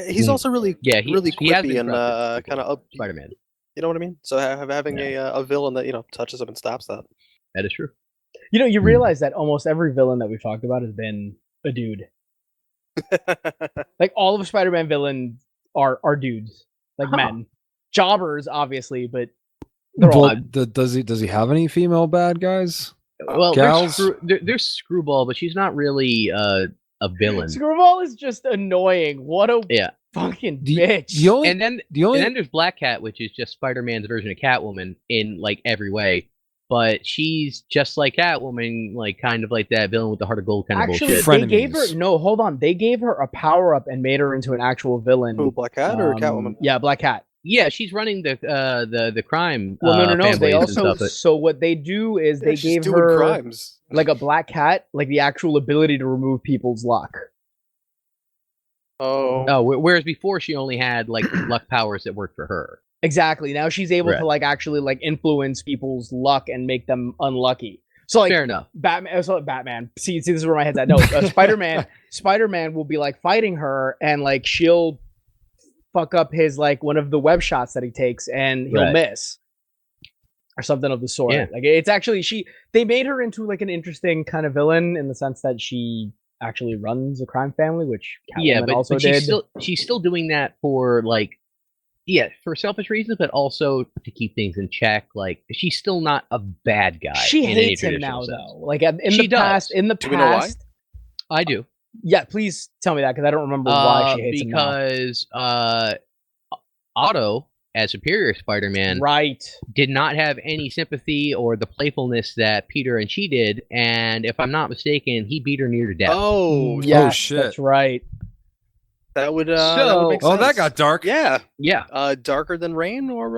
He's also really really he has quippy been and corrupted kind of up. Spider-Man. You know what I mean? So having a villain that touches him and stops that. That is true. You realize that almost every villain that we've talked about has been a dude. Like all of Spider-Man villains are dudes, like men. Jobbers, obviously, but they're all. Does he have any female bad guys? Well, Gals? there's Screwball, but she's not really a villain. Screwball is just annoying. What a fucking bitch. And then there's Black Cat, which is just Spider-Man's version of Catwoman in like every way. But she's just like Catwoman, like kind of like that villain with the heart of gold kind of bullshit. They gave her hold on. They gave her a power up and made her into an actual villain. Who, Black Cat or Catwoman? Yeah, Black Cat. Yeah, she's running the crime. Well, no. They also stuff, so what they do is they gave her crimes. Like a Black Cat, like the actual ability to remove people's luck. Oh, whereas before she only had like luck powers that worked for her. Exactly. Now she's able to like actually like influence people's luck and make them unlucky. So like fair enough. Batman. See, this is where my head's at. No, Spider-Man will be like fighting her, and like she'll fuck up his like one of the web shots that he takes, and he'll miss or something of the sort. Yeah. Like it's actually they made her into like an interesting kind of villain in the sense that she actually runs a crime family, which Catwoman also did. She's still doing that for like. Yeah, for selfish reasons, but also to keep things in check. Like she's still not a bad guy. She hates him now, though. Like in the past, do we know why? I do. Yeah, please tell me that because I don't remember why she hates him now. Because Otto, as Superior Spider-Man, did not have any sympathy or the playfulness that Peter and she did, and if I'm not mistaken, he beat her near to death. Oh, yes, shit, that's right. That would make sense. That got dark. Yeah. Darker than rain, or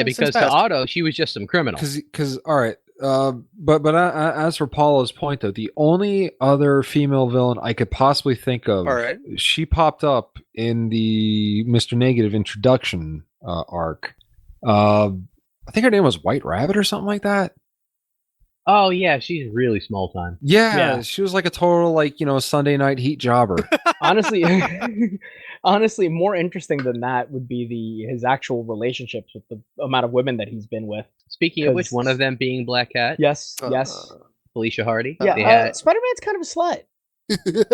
because to Otto she was just some criminal. Because all right, but as for Paula's point though, the only other female villain I could possibly think of, she popped up in the Mr. Negative introduction arc. I think her name was White Rabbit or something like that. Oh yeah, she's really small time. Yeah, she was like a total Sunday night heat jobber. Honestly, more interesting than that would be his actual relationships with the amount of women that he's been with. Speaking of which, one of them being Black Cat. Yes. Felicia Hardy. Yeah, Spider-Man's kind of a slut.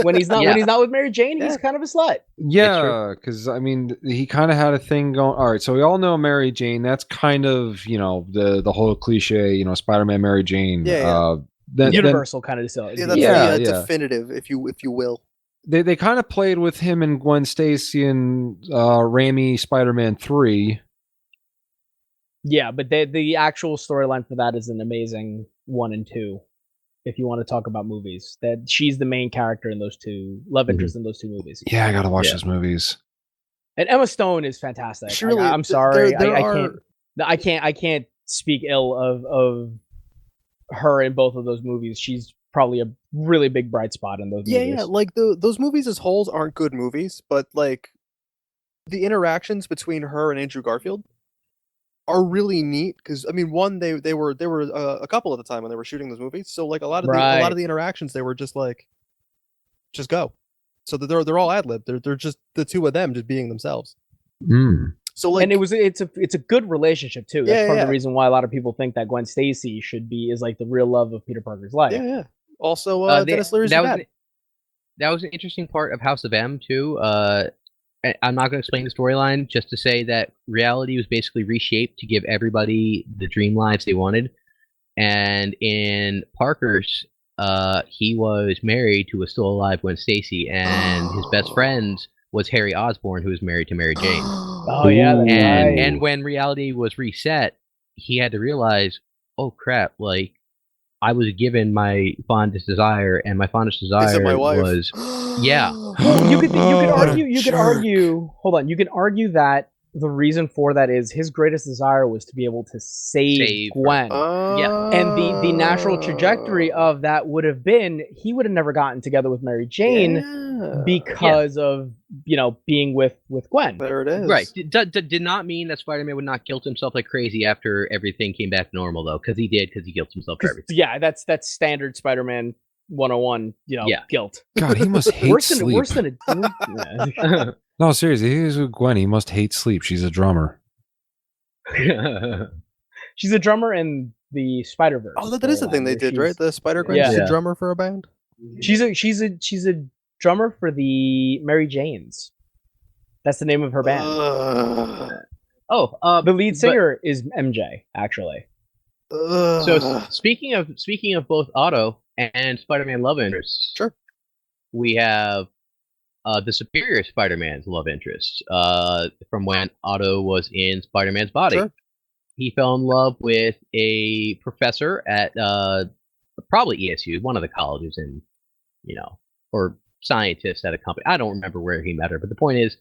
When he's not with Mary Jane, he's kind of a slut. Yeah, because I mean, he kind of had a thing going. All right, so we all know Mary Jane. That's kind of the whole cliche, Spider-Man, Mary Jane. Universal kind of stuff. Yeah, that's definitive, if you will. They kind of played with him and Gwen Stacy and Raimi Spider-Man 3. Yeah, but the actual storyline for that is an amazing 1 and 2. If you want to talk about movies, that she's the main character in those two, love interest in those two movies. Yeah, I gotta watch those movies. And Emma Stone is fantastic. I'm sorry, I can't speak ill of her in both of those movies. She's probably a really big bright spot in those movies. Yeah, like those movies as wholes aren't good movies, but like the interactions between her and Andrew Garfield are really neat because I mean, one they were a couple at the time when they were shooting those movies, so like a lot of the interactions they were just like, just go, so that they're all ad lib. They're just the two of them just being themselves. So like, and it's a good relationship too. That's part of the reason why a lot of people think that Gwen Stacy is like the real love of Peter Parker's life. Yeah. Also, Dennis Leary's dad. That was an interesting part of House of M too. I'm not going to explain the storyline, just to say that reality was basically reshaped to give everybody the dream lives they wanted. And in Parker's, he was married to a still alive Gwen Stacy, and his best friend was Harry Osborn, who was married to Mary Jane. Oh yeah, that's right. And when reality was reset, he had to realize, oh crap, like I was given my fondest desire, and my fondest desire was, Well, you could argue. Hold on, you can argue that the reason for that is his greatest desire was to be able to save Gwen. And the natural trajectory of that would have been he would have never gotten together with Mary Jane because of being with Gwen. There it is. Right. Did not mean that Spider-Man would not guilt himself like crazy after everything came back normal, though, because he did, because he guilt himself for everything. Yeah, that's standard Spider-Man 101, Yeah. guilt. God, he must hate Worse sleep. than a No, seriously, he's with Gwen. He must hate sleep. She's a drummer. She's a drummer in the Spider-Verse. Oh, that is the thing they did, right? The Spider-Gwen Yeah. is a drummer for a band. She's a drummer for the Mary Janes. That's the name of her band. The lead singer is MJ, actually. So speaking of both Otto and Spider-Man love interests, Sure. we have the Superior Spider-Man's love interest from when Otto was in Spider-Man's body. Sure. He fell in love with a professor at probably ESU, one of the colleges in, or scientist at a company. I don't remember where he met her, but the point is,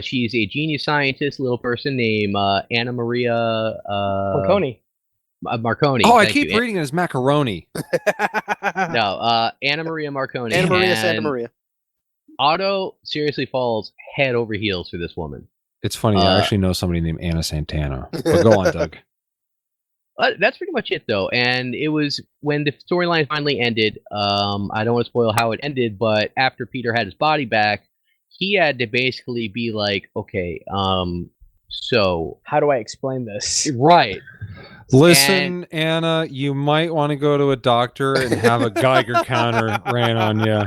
she's a genius scientist, little person named Anna Maria Marconi. Marconi. Oh, I Thank keep you. reading it as macaroni. No, Anna Maria Marconi. Anna Maria and Santa Maria. Otto seriously falls head over heels for this woman. It's funny. I actually know somebody named Anna Santana. But go on, Doug. That's pretty much it, though. And it was when the storyline finally ended. I don't want to spoil how it ended, but after Peter had his body back, he had to basically be like, okay, so How do I explain this? right. Listen, Anna, you might want to go to a doctor and have a Geiger counter ran on you.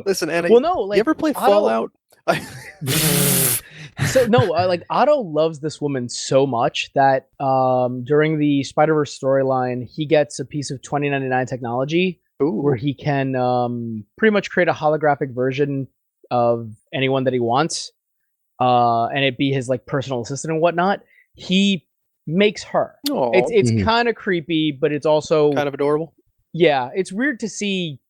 Listen, Anna, Well, no, like you ever play Fallout? So no, Otto loves this woman so much that during the Spider-Verse storyline, he gets a piece of 2099 technology where he can pretty much create a holographic version of anyone that he wants, and it be his like personal assistant and whatnot. He makes her. Aw. It's kind of creepy, but it's also kind of adorable. Yeah, it's weird to see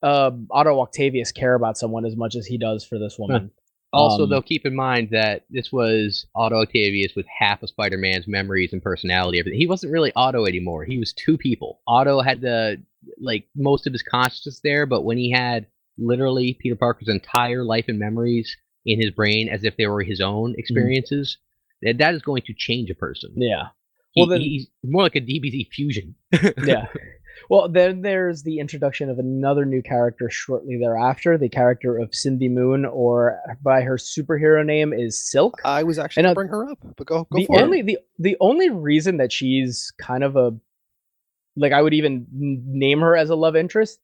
Otto Octavius care about someone as much as he does for this woman. Also, though, keep in mind that this was Otto Octavius with half of Spider-Man's memories and personality. Everything. He wasn't really Otto anymore. He was two people. Otto had most of his consciousness there, but when he had literally Peter Parker's entire life and memories in his brain as if they were his own experiences, that is going to change a person. Yeah. He's more like a DBZ fusion. Yeah. Well, then there's the introduction of another new character shortly thereafter, the character of Cindy Moon, or by her superhero name is Silk. I was actually going to bring her up, but go for it. The only reason that she's kind of I would even name her as a love interest.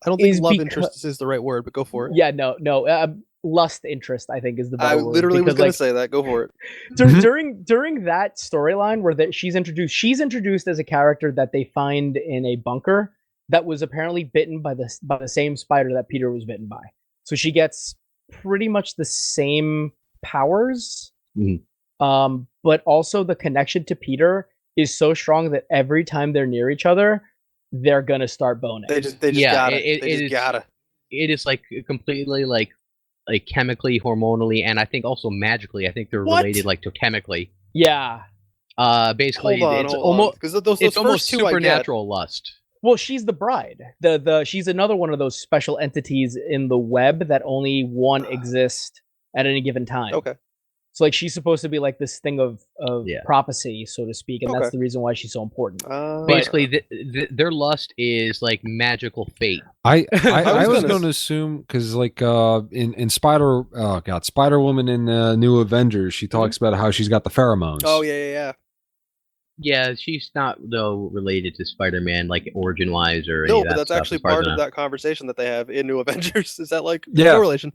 I don't think love interest is the right word, but go for it. Yeah, no. Lust interest, I think, is the better word. I literally was going to say that. Go for it. During that storyline where she's introduced as a character that they find in a bunker that was apparently bitten by the same spider that Peter was bitten by. So she gets pretty much the same powers, but also the connection to Peter is so strong that every time they're near each other, they're gonna start boning. They just gotta. It is like completely like chemically, hormonally, and I think also magically. I think they're related like totemically. Yeah. Basically, it's almost because those almost two supernatural lust. Well, she's the bride. She's another one of those special entities in the web that only one exists at any given time. Okay. So she's supposed to be like this thing of prophecy, so to speak, and that's the reason why she's so important. Basically, their lust is like magical fate. I was going to assume because in Spider Woman in the New Avengers, she talks about how she's got the pheromones. Oh yeah. Yeah, she's not though related to Spider-Man like origin wise or no, but that's actually part of that conversation that they have in New Avengers. Is that correlation?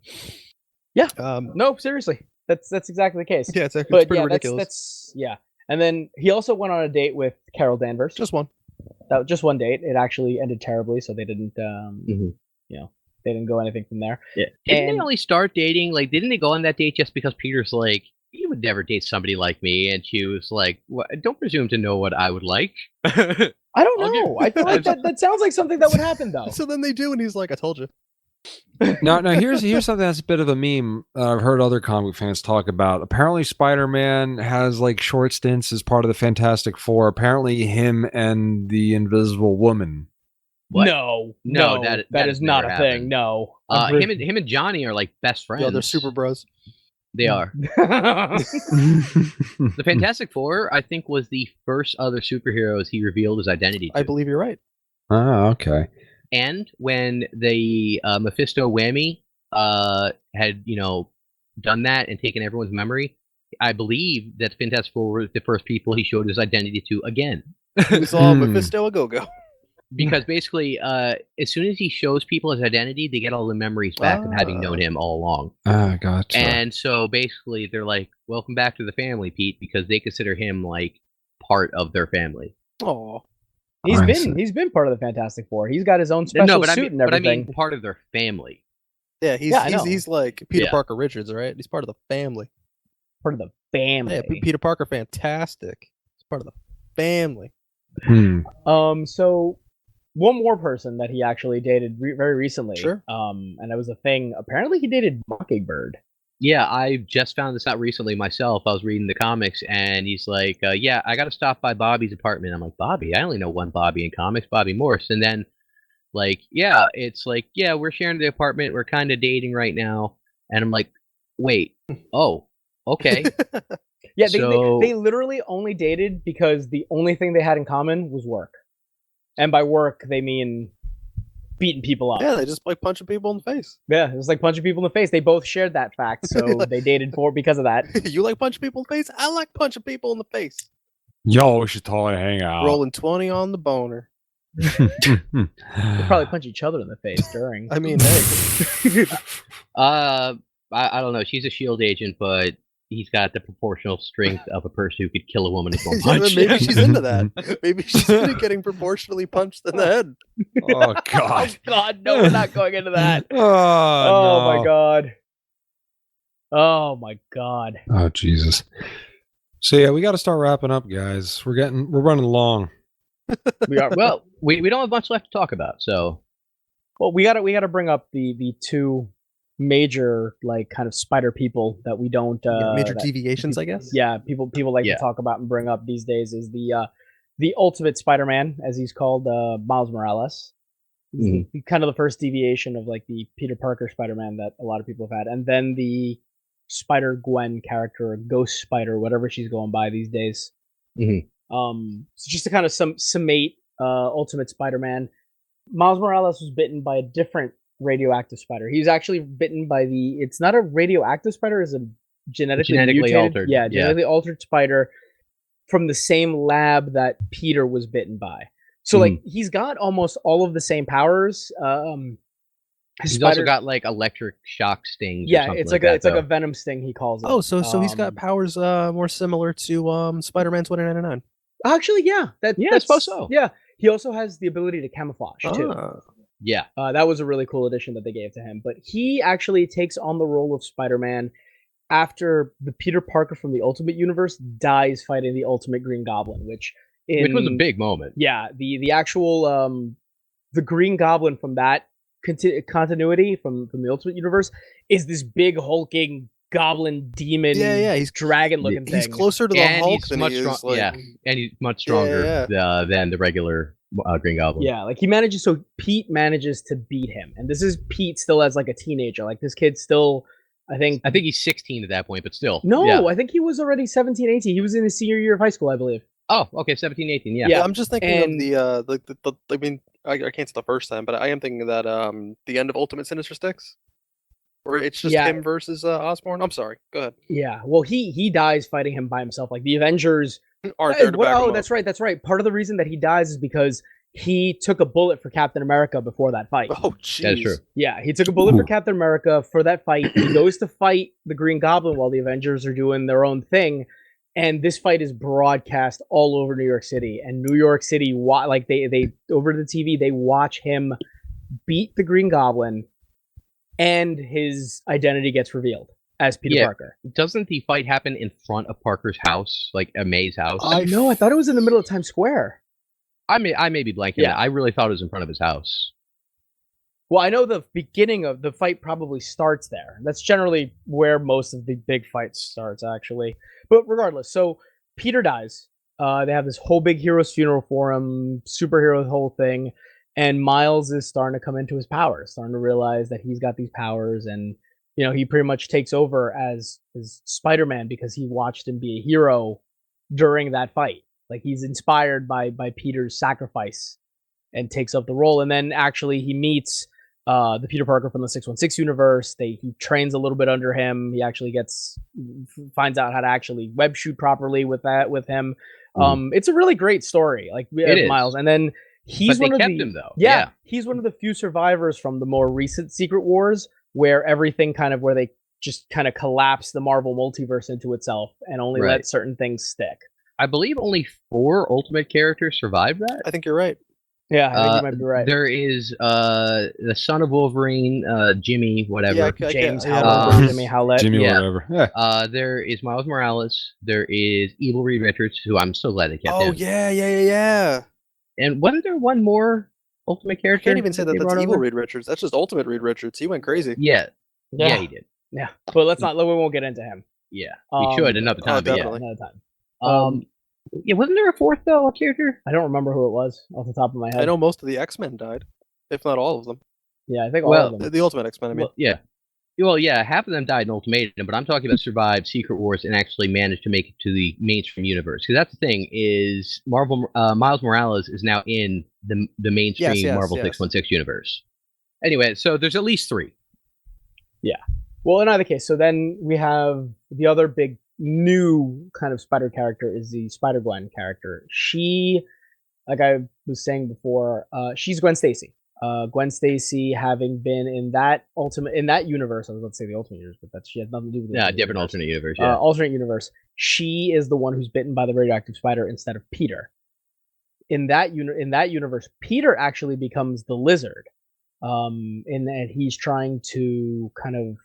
Yeah. No, seriously. That's exactly the case. Yeah, it's pretty ridiculous. That's And then he also went on a date with Carol Danvers. Just one. Just one date. It actually ended terribly, so they didn't they didn't go anything from there. Yeah. Didn't they only start dating? Like, didn't they go on that date just because Peter's like, you would never date somebody like me, and she was like, don't presume to know what I would like. I don't know. I feel like that sounds like something that would happen though. So then they do, and he's like, I told you. Now here's something that's a bit of a meme I've heard other comic fans talk about. Apparently Spider-Man has like short stints as part of the Fantastic Four. Apparently him and the Invisible Woman. What? No, that is not a thing. No. Him and Johnny are like best friends. Yeah, they're super bros. They are. The Fantastic Four, I think, was the first other superheroes he revealed his identity to. I believe you're right. Ah, okay. end when the Mephisto whammy had done that and taken everyone's memory. I believe that Fantastic Four were the first people he showed his identity to again. We saw Mephisto a go-go. Because basically, as soon as he shows people his identity, they get all the memories back of having known him all along. Ah, gotcha. And so basically, they're like, "Welcome back to the family, Pete," because they consider him like part of their family. Oh, He's been part of the Fantastic Four. He's got his own special suit and everything. But I mean, part of their family. Yeah, he's like Peter Yeah. Parker Richards, right? He's part of the family. Part of the family. Yeah, Peter Parker, fantastic. He's part of the family. So one more person that he actually dated very recently. Sure. And that was a thing. Apparently, he dated Mockingbird. Yeah, I just found this out recently myself. I was reading the comics, and he's like, "Yeah, I got to stop by Bobby's apartment." I'm like, "Bobby? I only know one Bobby in comics, Bobby Morse." And then, like, yeah, it's like, "Yeah, we're sharing the apartment. We're kind of dating right now." And I'm like, "Wait, oh, okay." Yeah, So- they literally only dated because the only thing they had in common was work. And by work, they mean beating people up. Yeah, they just like punching people in the face. Yeah, it was like punching people in the face. They both shared that fact, so they dated because of that. You like punching people in the face? I like punching people in the face. Yo, we should totally hang out. Rolling 20 on the boner. They probably punch each other in the face during. I mean, hey. I don't know. She's a shield agent, but he's got the proportional strength of a person who could kill a woman with one Yeah, punch. maybe she's into that. Maybe she's into getting proportionally punched in the head. Oh God. Oh God, no, we're not going into that. Oh, Oh no. my God. Oh my God. Oh Jesus. So yeah, we got to start wrapping up, guys. We're running long. We are Well, we don't have much left to talk about, so well. We gotta bring up the two major like kind of spider people that we don't Major that- deviations, I guess. Yeah, people like Yeah. to talk about and bring up these days is the ultimate Spider-Man, as he's called, Miles Morales. He's kind of the first deviation of like the Peter Parker Spider-Man that a lot of people have had, and then the Spider-Gwen character, or Ghost Spider, whatever she's going by these days. So just to kind of summate Ultimate Spider-Man, Miles Morales was bitten by a different radioactive spider. He was actually bitten by it's not a radioactive spider, it's a genetically mutated, altered. Yeah, genetically altered spider from the same lab that Peter was bitten by. So like he's got almost all of the same powers. he's also got like electric shock stings. or Yeah, something it's like like that, a venom sting, he calls it. Oh, so he's got powers more similar to Spider-Man 2099. Actually, yeah, I that's suppose so. Yeah, he also has the ability to camouflage too. Yeah. That was a really cool addition that they gave to him. But he actually takes on the role of Spider-Man after the Peter Parker from the Ultimate Universe dies fighting the Ultimate Green Goblin, which was a big moment. Yeah, the actual the Green Goblin from that continuity from the Ultimate Universe is this big hulking goblin demon. Yeah, he's dragon looking thing. He's closer to the And Hulk he's than much he is. strong- yeah. And he's much stronger than the regular Green Goblin. Yeah, like Pete manages to beat him. And this is Pete still as like a teenager. Like this kid's still, I think he's 16 at that point, but still. No, Yeah. I think he was already 17, 18. He was in his senior year of high school, I believe. Oh, okay, 17, 18, yeah. Yeah, I'm just thinking and- of the I mean, I can't say the first time, but I am thinking that the end of Ultimate Sinister Six, where it's just him versus Osborn. I'm sorry, go ahead. Yeah, well, he dies fighting him by himself. Like the Avengers Aren't there to back him up. that's right. Part of the reason that he dies is because he took a bullet for Captain America before that fight. Oh, jeez. That's true. Yeah, he took a bullet for Captain America for that fight. He goes to fight the Green Goblin while the Avengers are doing their own thing. And this fight is broadcast all over New York City. And New York City, like they over the TV, they watch him beat the Green Goblin, and his identity gets revealed as Peter Parker. Doesn't the fight happen in front of Parker's house, like a May's house? I thought it was in the middle of Times Square. I may be blanking. Yeah. I really thought it was in front of his house. Well, I know the beginning of the fight probably starts there. That's generally where most of the big fights starts, actually. But regardless, so Peter dies. They have this whole big hero's funeral for him, superhero whole thing, and Miles is starting to come into his powers, starting to realize that he's got these powers, and he pretty much takes over as Spider-Man because he watched him be a hero during that fight. Like he's inspired by Peter's sacrifice and takes up the role. And then actually he meets the Peter Parker from the 616 universe. He trains a little bit under him. He actually finds out how to actually web shoot properly with him. It's a really great story. Like we have Miles, and then he's but one they of kept the him though. yeah, he's one of the few survivors from the more recent Secret Wars where everything where they just kind of collapse the Marvel multiverse into itself and only let certain things stick. I believe only 4 Ultimate characters survived that. I think you're right. Yeah, I think you might be right. There is the son of Wolverine, Jimmy, whatever. Yeah, James Howlett, Jimmy Howlett. Jimmy, whatever. Yeah. There is Miles Morales. There is Evil Reed Richards, who I'm so glad they kept him. Oh, yeah. And wasn't there one more Ultimate character? I can't even say that's Evil Reed Richards. That's just Ultimate Reed Richards. He went crazy. Yeah, he did. Yeah, but we won't get into him. Yeah, we should another time. Definitely. Another time. Yeah, wasn't there a 4th though character? I don't remember who it was off the top of my head. I know most of the X-Men died, if not all of them. Yeah, I think all of them. The Ultimate X-Men, I mean. Well, yeah, half of them died in Ultimatum, but I'm talking about survived Secret Wars and actually managed to make it to the mainstream universe. Because that's the thing is Miles Morales is now in the mainstream Marvel 616 universe. Anyway, so there's at least 3. Yeah. Well, in either case, so then we have the other big new kind of Spider character is the Spider-Gwen character. She, like I was saying before, she's Gwen Stacy. Gwen Stacy having been in that universe, I was about to say the Ultimate Universe, but she has nothing to do with it. Different alternate universe. Alternate universe. She is the one who's bitten by the radioactive spider instead of Peter. In that universe, Peter actually becomes the Lizard, and he's trying to kind of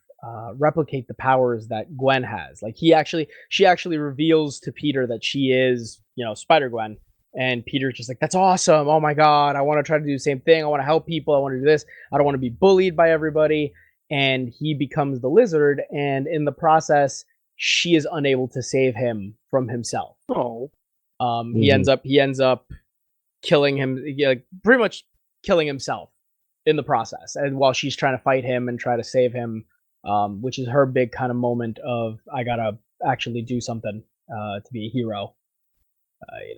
replicate the powers that Gwen has. Like she actually reveals to Peter that she is, Spider-Gwen. And Peter's just like, that's awesome. Oh my God. I want to try to do the same thing. I want to help people. I want to do this. I don't want to be bullied by everybody. And he becomes the Lizard. And in the process, she is unable to save him from himself. Oh. He ends up killing him, pretty much killing himself in the process. And while she's trying to fight him and try to save him, which is her big kind of moment of, I gotta actually do something to be a hero.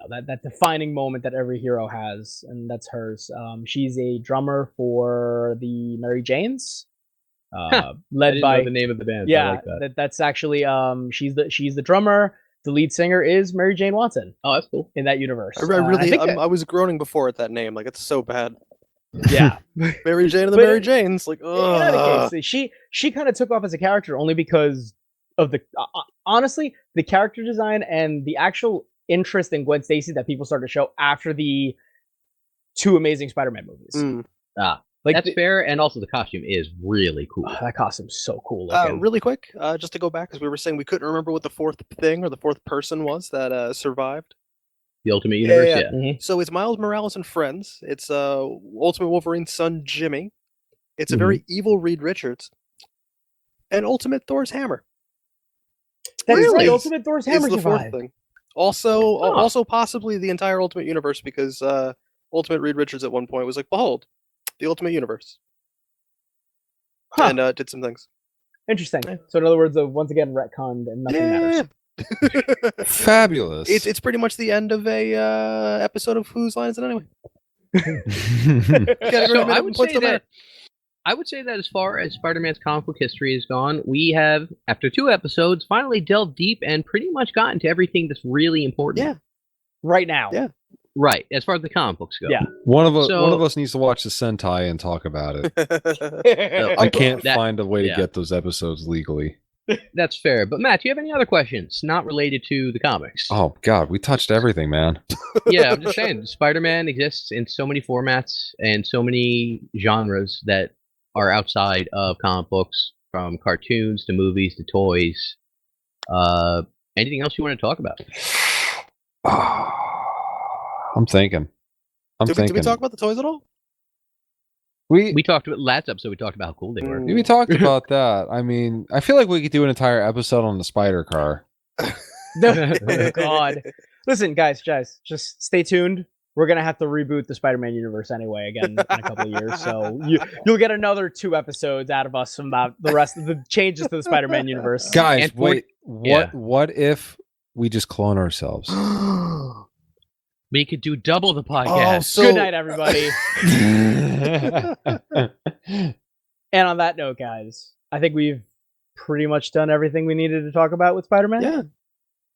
That defining moment that every hero has, and that's hers. She's a drummer for the Mary Janes, led by the name of the band. Yeah, I like that. That's actually she's the drummer. The lead singer is Mary Jane Watson. Oh, that's cool. In that universe, I was groaning before at that name. Like, it's so bad. Yeah, Mary Jane and the Mary Janes. Like, in case, she kind of took off as a character only because of the honestly the character design and the actual interest in Gwen Stacy that people started to show after the 2 Amazing Spider-Man movies. That's fair, and also the costume is really cool. That costume's so cool looking. Really quick, just to go back, because we were saying we couldn't remember what the 4th thing or the 4th person was that survived. The Ultimate Universe, yeah. Mm-hmm. So it's Miles Morales and friends. It's Ultimate Wolverine's son, Jimmy. It's a very evil Reed Richards. And Ultimate Thor's hammer. That is right, Ultimate Thor's hammer is the 4th thing. Also possibly the entire Ultimate Universe, because Ultimate Reed Richards at one point was like, behold, the Ultimate Universe. And did some things. Interesting. So in other words, once again, retconned and nothing matters. Fabulous. It's pretty much the end of a episode of Whose Line Is It Anyway? So I would say that as far as Spider-Man's comic book history has gone, we have, after 2 episodes, finally delved deep and pretty much gotten to everything that's really important. Yeah. Right now. Yeah. Right, as far as the comic books go. Yeah. One of us needs to watch the Sentai and talk about it. I can't find a way to get those episodes legally. That's fair. But Matt, do you have any other questions not related to the comics? Oh God, we touched everything, man. Yeah, I'm just saying, Spider-Man exists in so many formats and so many genres that are outside of comic books, from cartoons to movies to toys. Anything else you want to talk about? I'm thinking. Did we talk about the toys at all? We talked about last episode. We talked about how cool they were. We talked about that. I mean, I feel like we could do an entire episode on the spider car. Oh, God. Listen, guys, just stay tuned. We're gonna have to reboot the Spider-Man universe anyway again in a couple of years. So you'll get another 2 episodes out of us about the rest of the changes to the Spider-Man universe. Guys, wait. What if we just clone ourselves? We could do double the Oh, podcast. so Good night, everybody. And on that note, guys, I think we've pretty much done everything we needed to talk about with Spider-Man. yeah.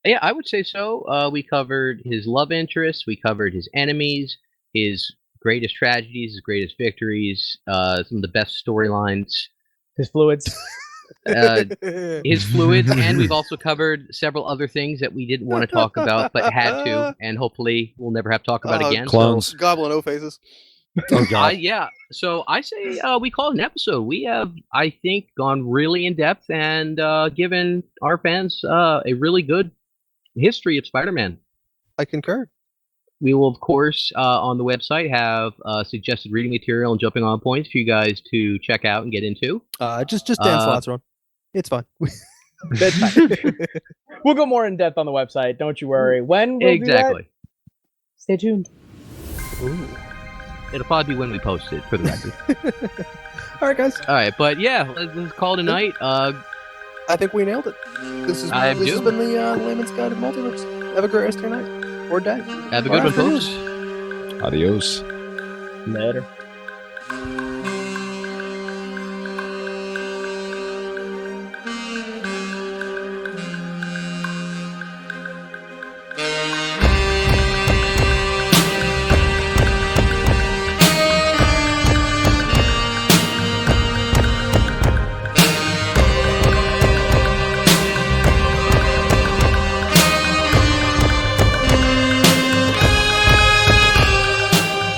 Yeah, I would say so. We covered his love interests, we covered his enemies, his greatest tragedies, his greatest victories, some of the best storylines, His fluids. his fluids, and we've also covered several other things that we didn't want to talk about but had to, and hopefully we'll never have to talk about again. Clones. Goblin O faces. Oh god. Yeah, so I say we call it an episode. We have, I think, gone really in depth and given our fans a really good history of Spider-Man. I concur. We will, of course, on the website have suggested reading material and jumping on points for you guys to check out and get into. Just Dan Slott's run. It's fine. That's fine. We'll go more in depth on the website. Don't you worry. When we'll Exactly. do that, stay tuned. Ooh. It'll probably be when we post it, for the record. All right, guys. All right, but yeah, let's call it a night. I think we nailed it. This has been the Layman's Guide to the Multiverse. Have a great rest of your night or day. Have a good one, folks. Adios. Later.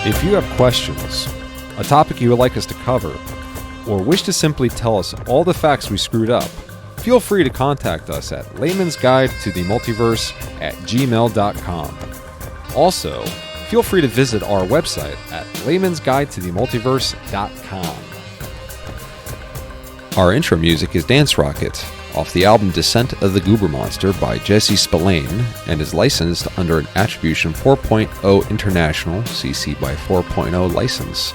If you have questions, a topic you would like us to cover, or wish to simply tell us all the facts we screwed up, feel free to contact us at Layman's Guide to the Multiverse at gmail.com. Also, feel free to visit our website at laymansguidetothemultiverse.com. Our intro music is Dance Rocket, off the album Descent of the Goober Monster by Jesse Spillane, and is licensed under an Attribution 4.0 International CC by 4.0 license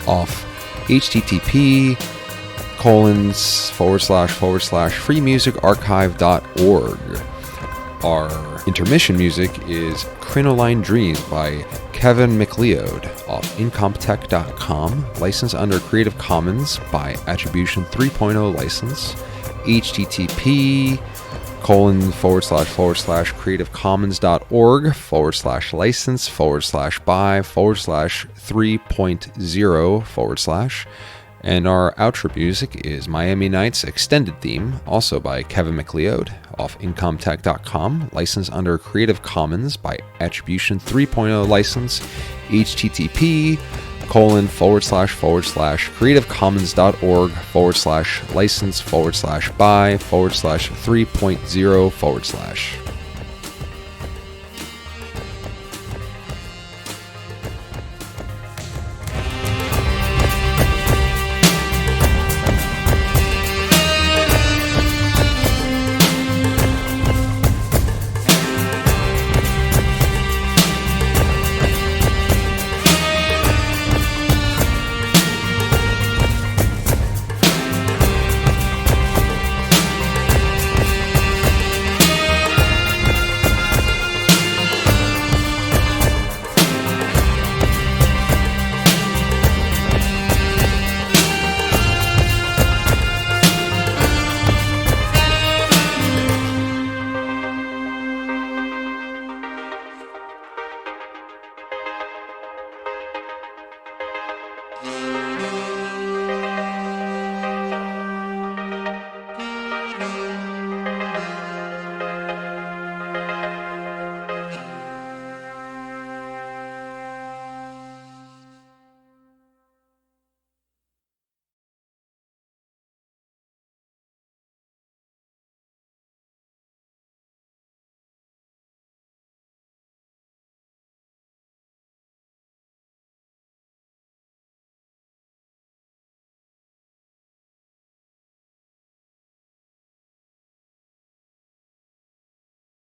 off http://freemusicarchive.org. Our intermission music is Crinoline Dreams by Kevin MacLeod off incomptech.com, licensed under Creative Commons by Attribution 3.0 license, http://creativecommons.org/license/by/3.0/ and our outro music is Miami Nights Extended Theme, also by Kevin MacLeod, off Incomtech.com, licensed under Creative Commons by Attribution 3.0 license, http://creativecommons.org/license/by/3.0/.